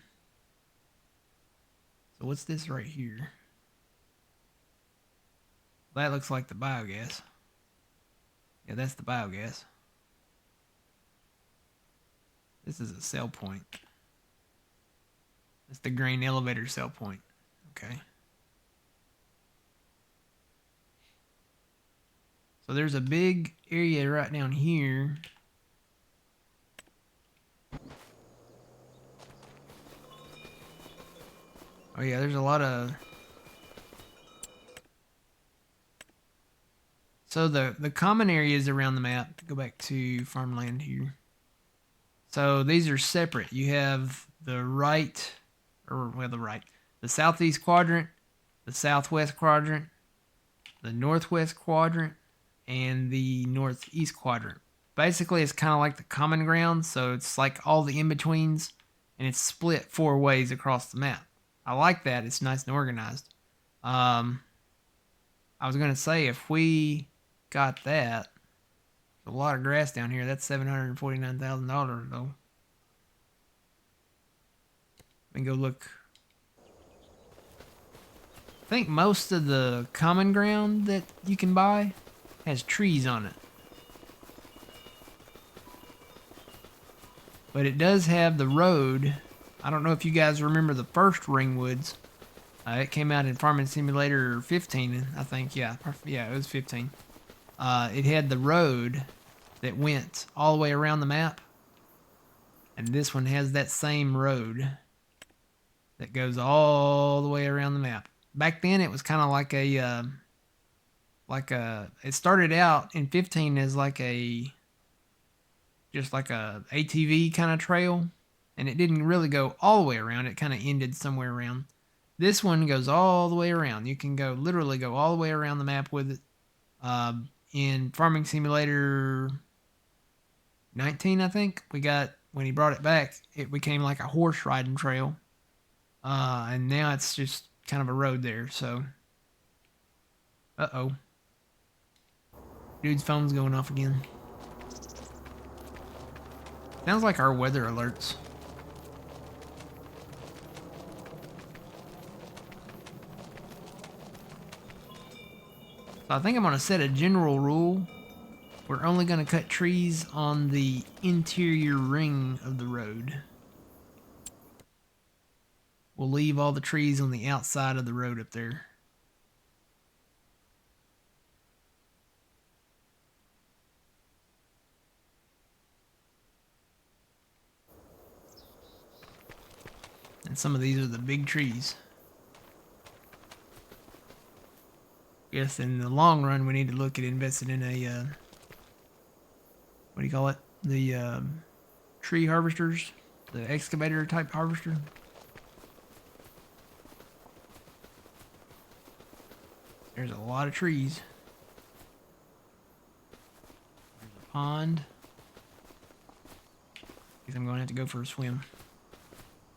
So what's this right here? That looks like the biogas. Yeah, that's the biogas. This is a sell point. That's the grain elevator sell point. Okay. So there's a big area right down here. Oh yeah, there's a lot of... So the common areas around the map, go back to farmland here. So these are separate. You have the right, or well, the southeast quadrant, the southwest quadrant, the northwest quadrant, and the northeast quadrant. Basically, it's kind of like the common ground, so it's like all the in-betweens, and it's split 4 ways across the map. I like that. It's nice and organized. I was going to say, if we got that, a lot of grass down here, that's $749,000, though. Let me go look. I think most of the common ground that you can buy has trees on it. But it does have the road. I don't know if you guys remember the first Ringwoods. It came out in Farming Simulator 15, I think. Yeah, it was 15. It had the road that went all the way around the map. And this one has that same road that goes all the way around the map. Back then, it was kind of like it started out in 15 as just like a ATV kind of trail, and it didn't really go all the way around. It kind of ended somewhere around. This one goes all the way around. You can literally go all the way around the map with it. In Farming Simulator 19, I think when he brought it back, it became like a horse riding trail. And now it's just kind of a road there. So, uh-oh. Dude's phone's going off again. Sounds like our weather alerts. So I think I'm going to set a general rule. We're only going to cut trees on the interior ring of the road. We'll leave all the trees on the outside of the road up there. And some of these are the big trees. Yes, in the long run, we need to look at investing in a, what do you call it? The tree harvesters, the excavator type harvester. There's a lot of trees. There's a pond. I guess I'm going to have to go for a swim.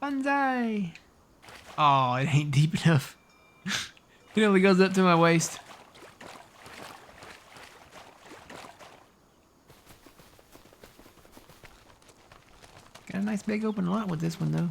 Banzai! Oh, it ain't deep enough. It only goes up to my waist. Got a nice big open lot with this one though.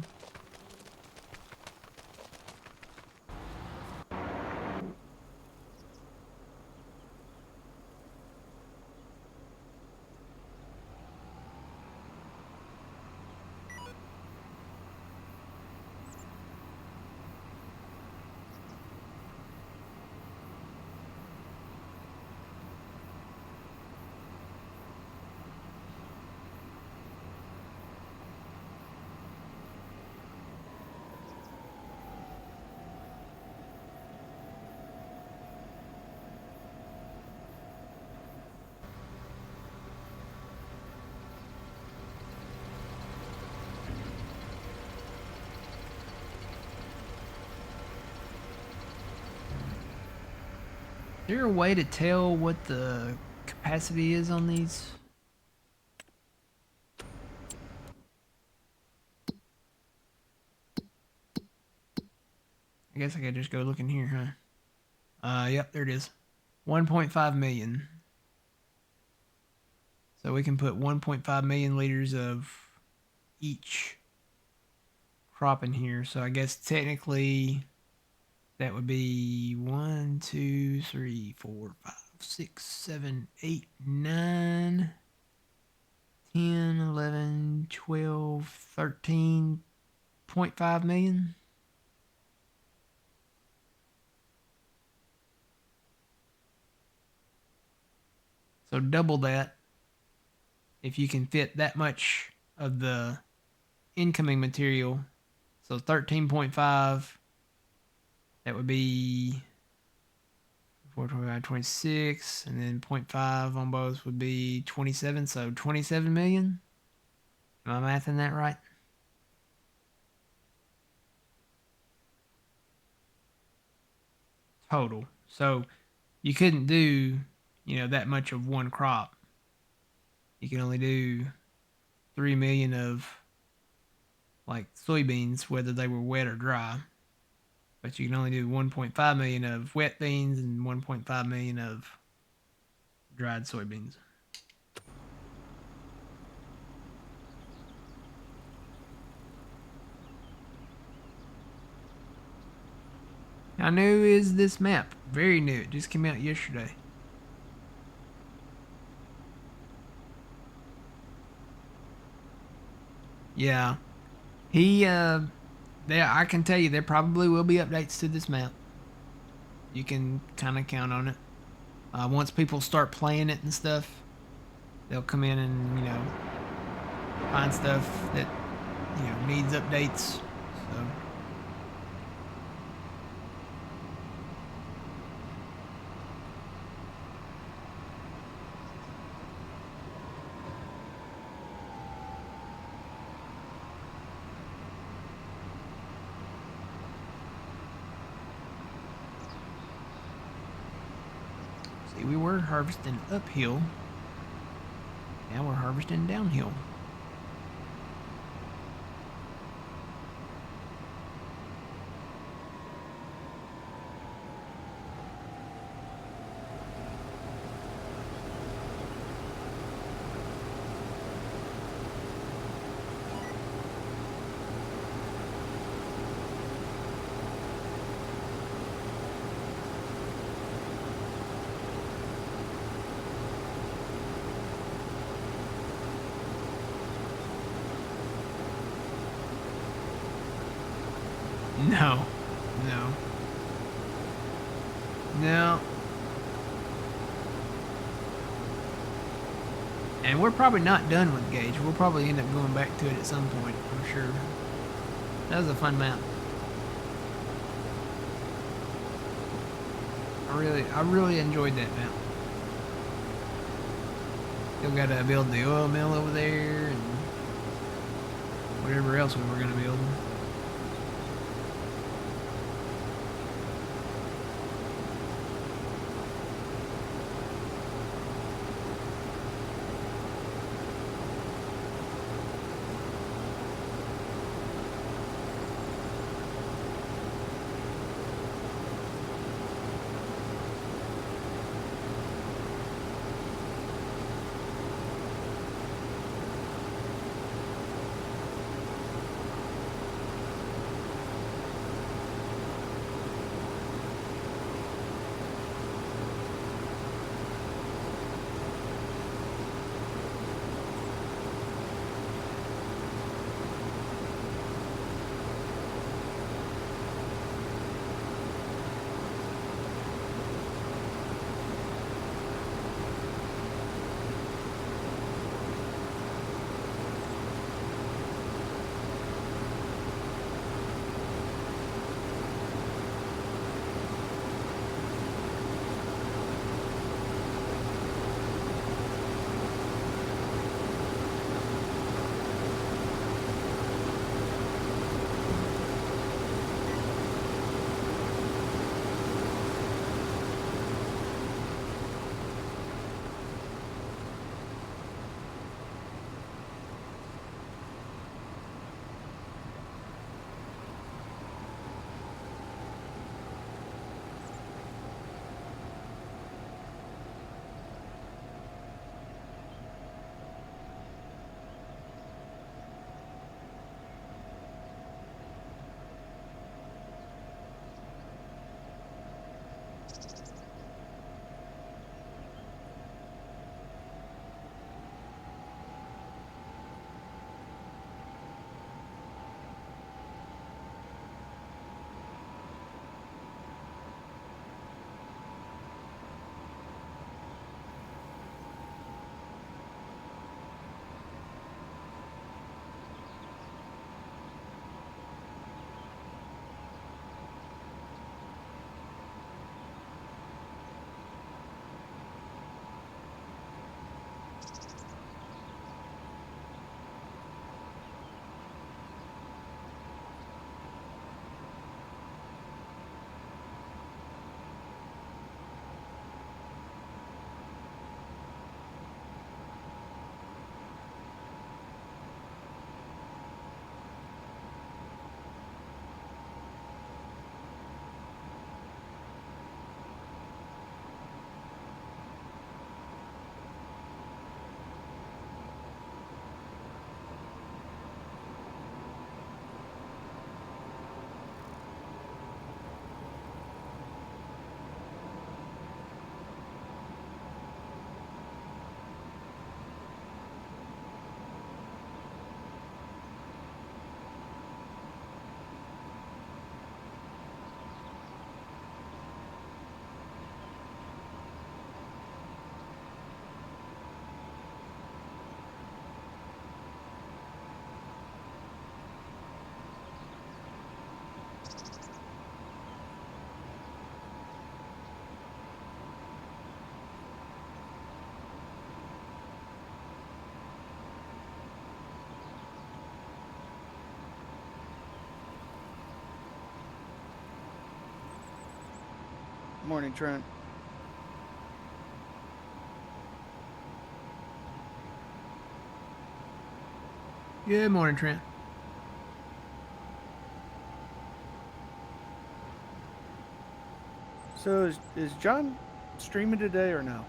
Is there a way to tell what the capacity is on these? I guess I could just go look in here, huh? Yep, there it is. 1.5 million. So we can put 1.5 million liters of each crop in here. So I guess technically that would be 1, 2, 3, 4, 5, 6, 7, 8, 9, 10, 11, 12, 13.5 million. So double that if you can fit that much of the incoming material. So 13.5, that would be 425, 26, and then 0.5 on both would be 27. So 27 million. Am I mathing that right? Total. So you couldn't do, that much of one crop. You can only do 3 million of like soybeans, whether they were wet or dry. But you can only do 1.5 million of wet beans and 1.5 million of dried soybeans. How new is this map? Very new. It just came out yesterday. Yeah. I can tell you there probably will be updates to this map. You can kind of count on it. Once people start playing it and stuff, they'll come in and, find stuff that, needs updates. So. See, we were harvesting uphill. Now we're harvesting downhill. No. No. No. And we're probably not done with Gage. We'll probably end up going back to it at some point, I'm sure. That was a fun map. I really enjoyed that map. Still got to build the oil mill over there and whatever else we were going to build. Morning, Trent. Good morning, Trent. So is John streaming today or no?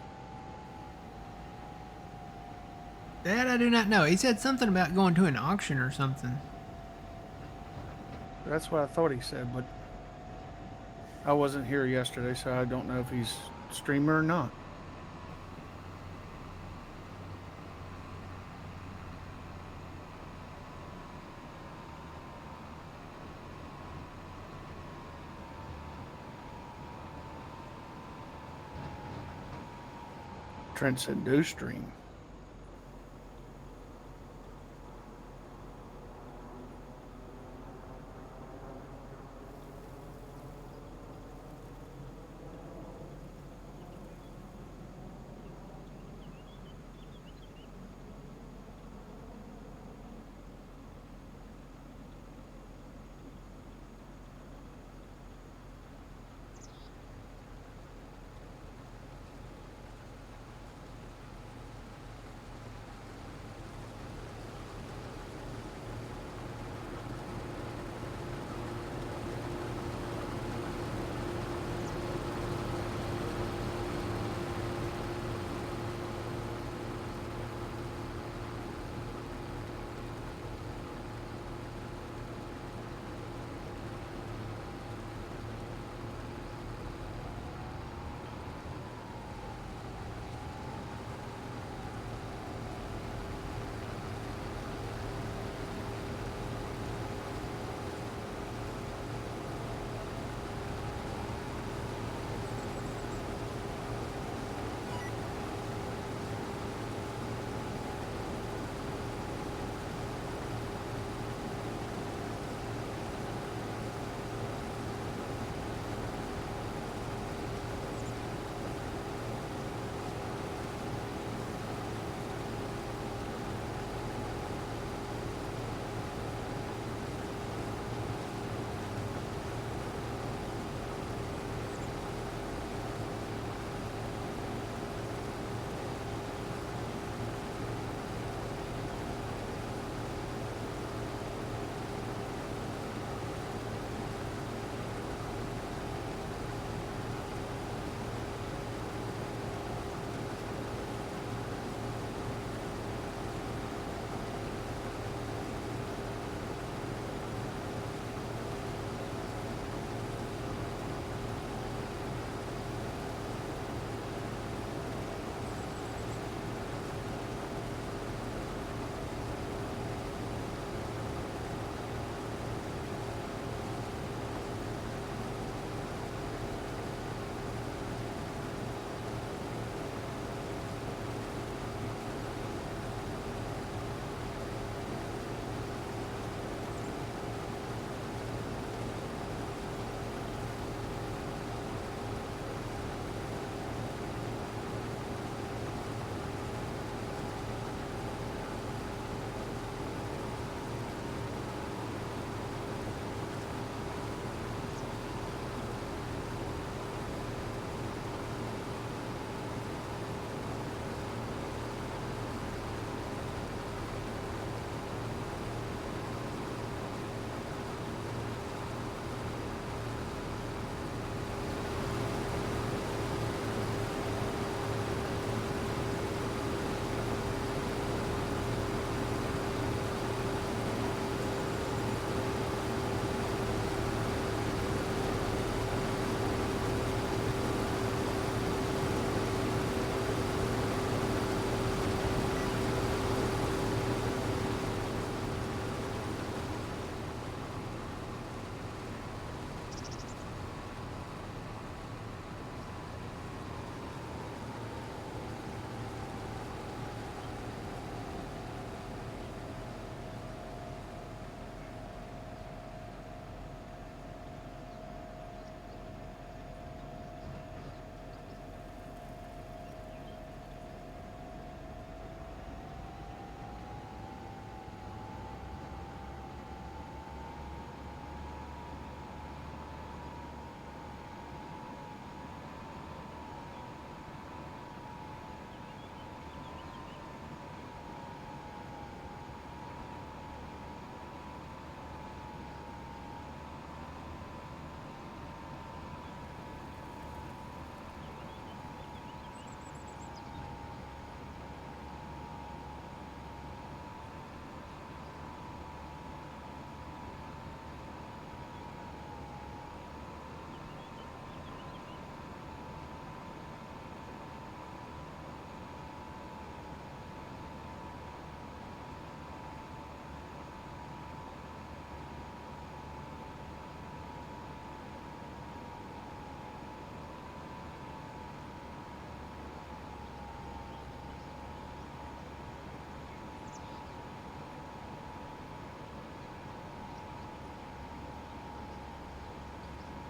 That I do not know. He said something about going to an auction or something. That's what I thought he said, but I wasn't here yesterday, so I don't know if he's streamer or not. Trent said do stream.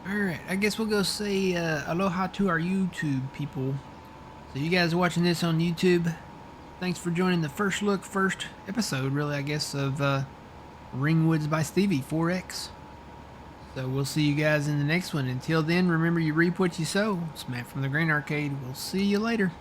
Alright, I guess we'll go say aloha to our YouTube people. So you guys watching this on YouTube, thanks for joining the first episode, really, I guess, of Ringwoods by Stevie 4X. So we'll see you guys in the next one. Until then, remember you reap what you sow. It's Matt from the Grain Arcade. We'll see you later.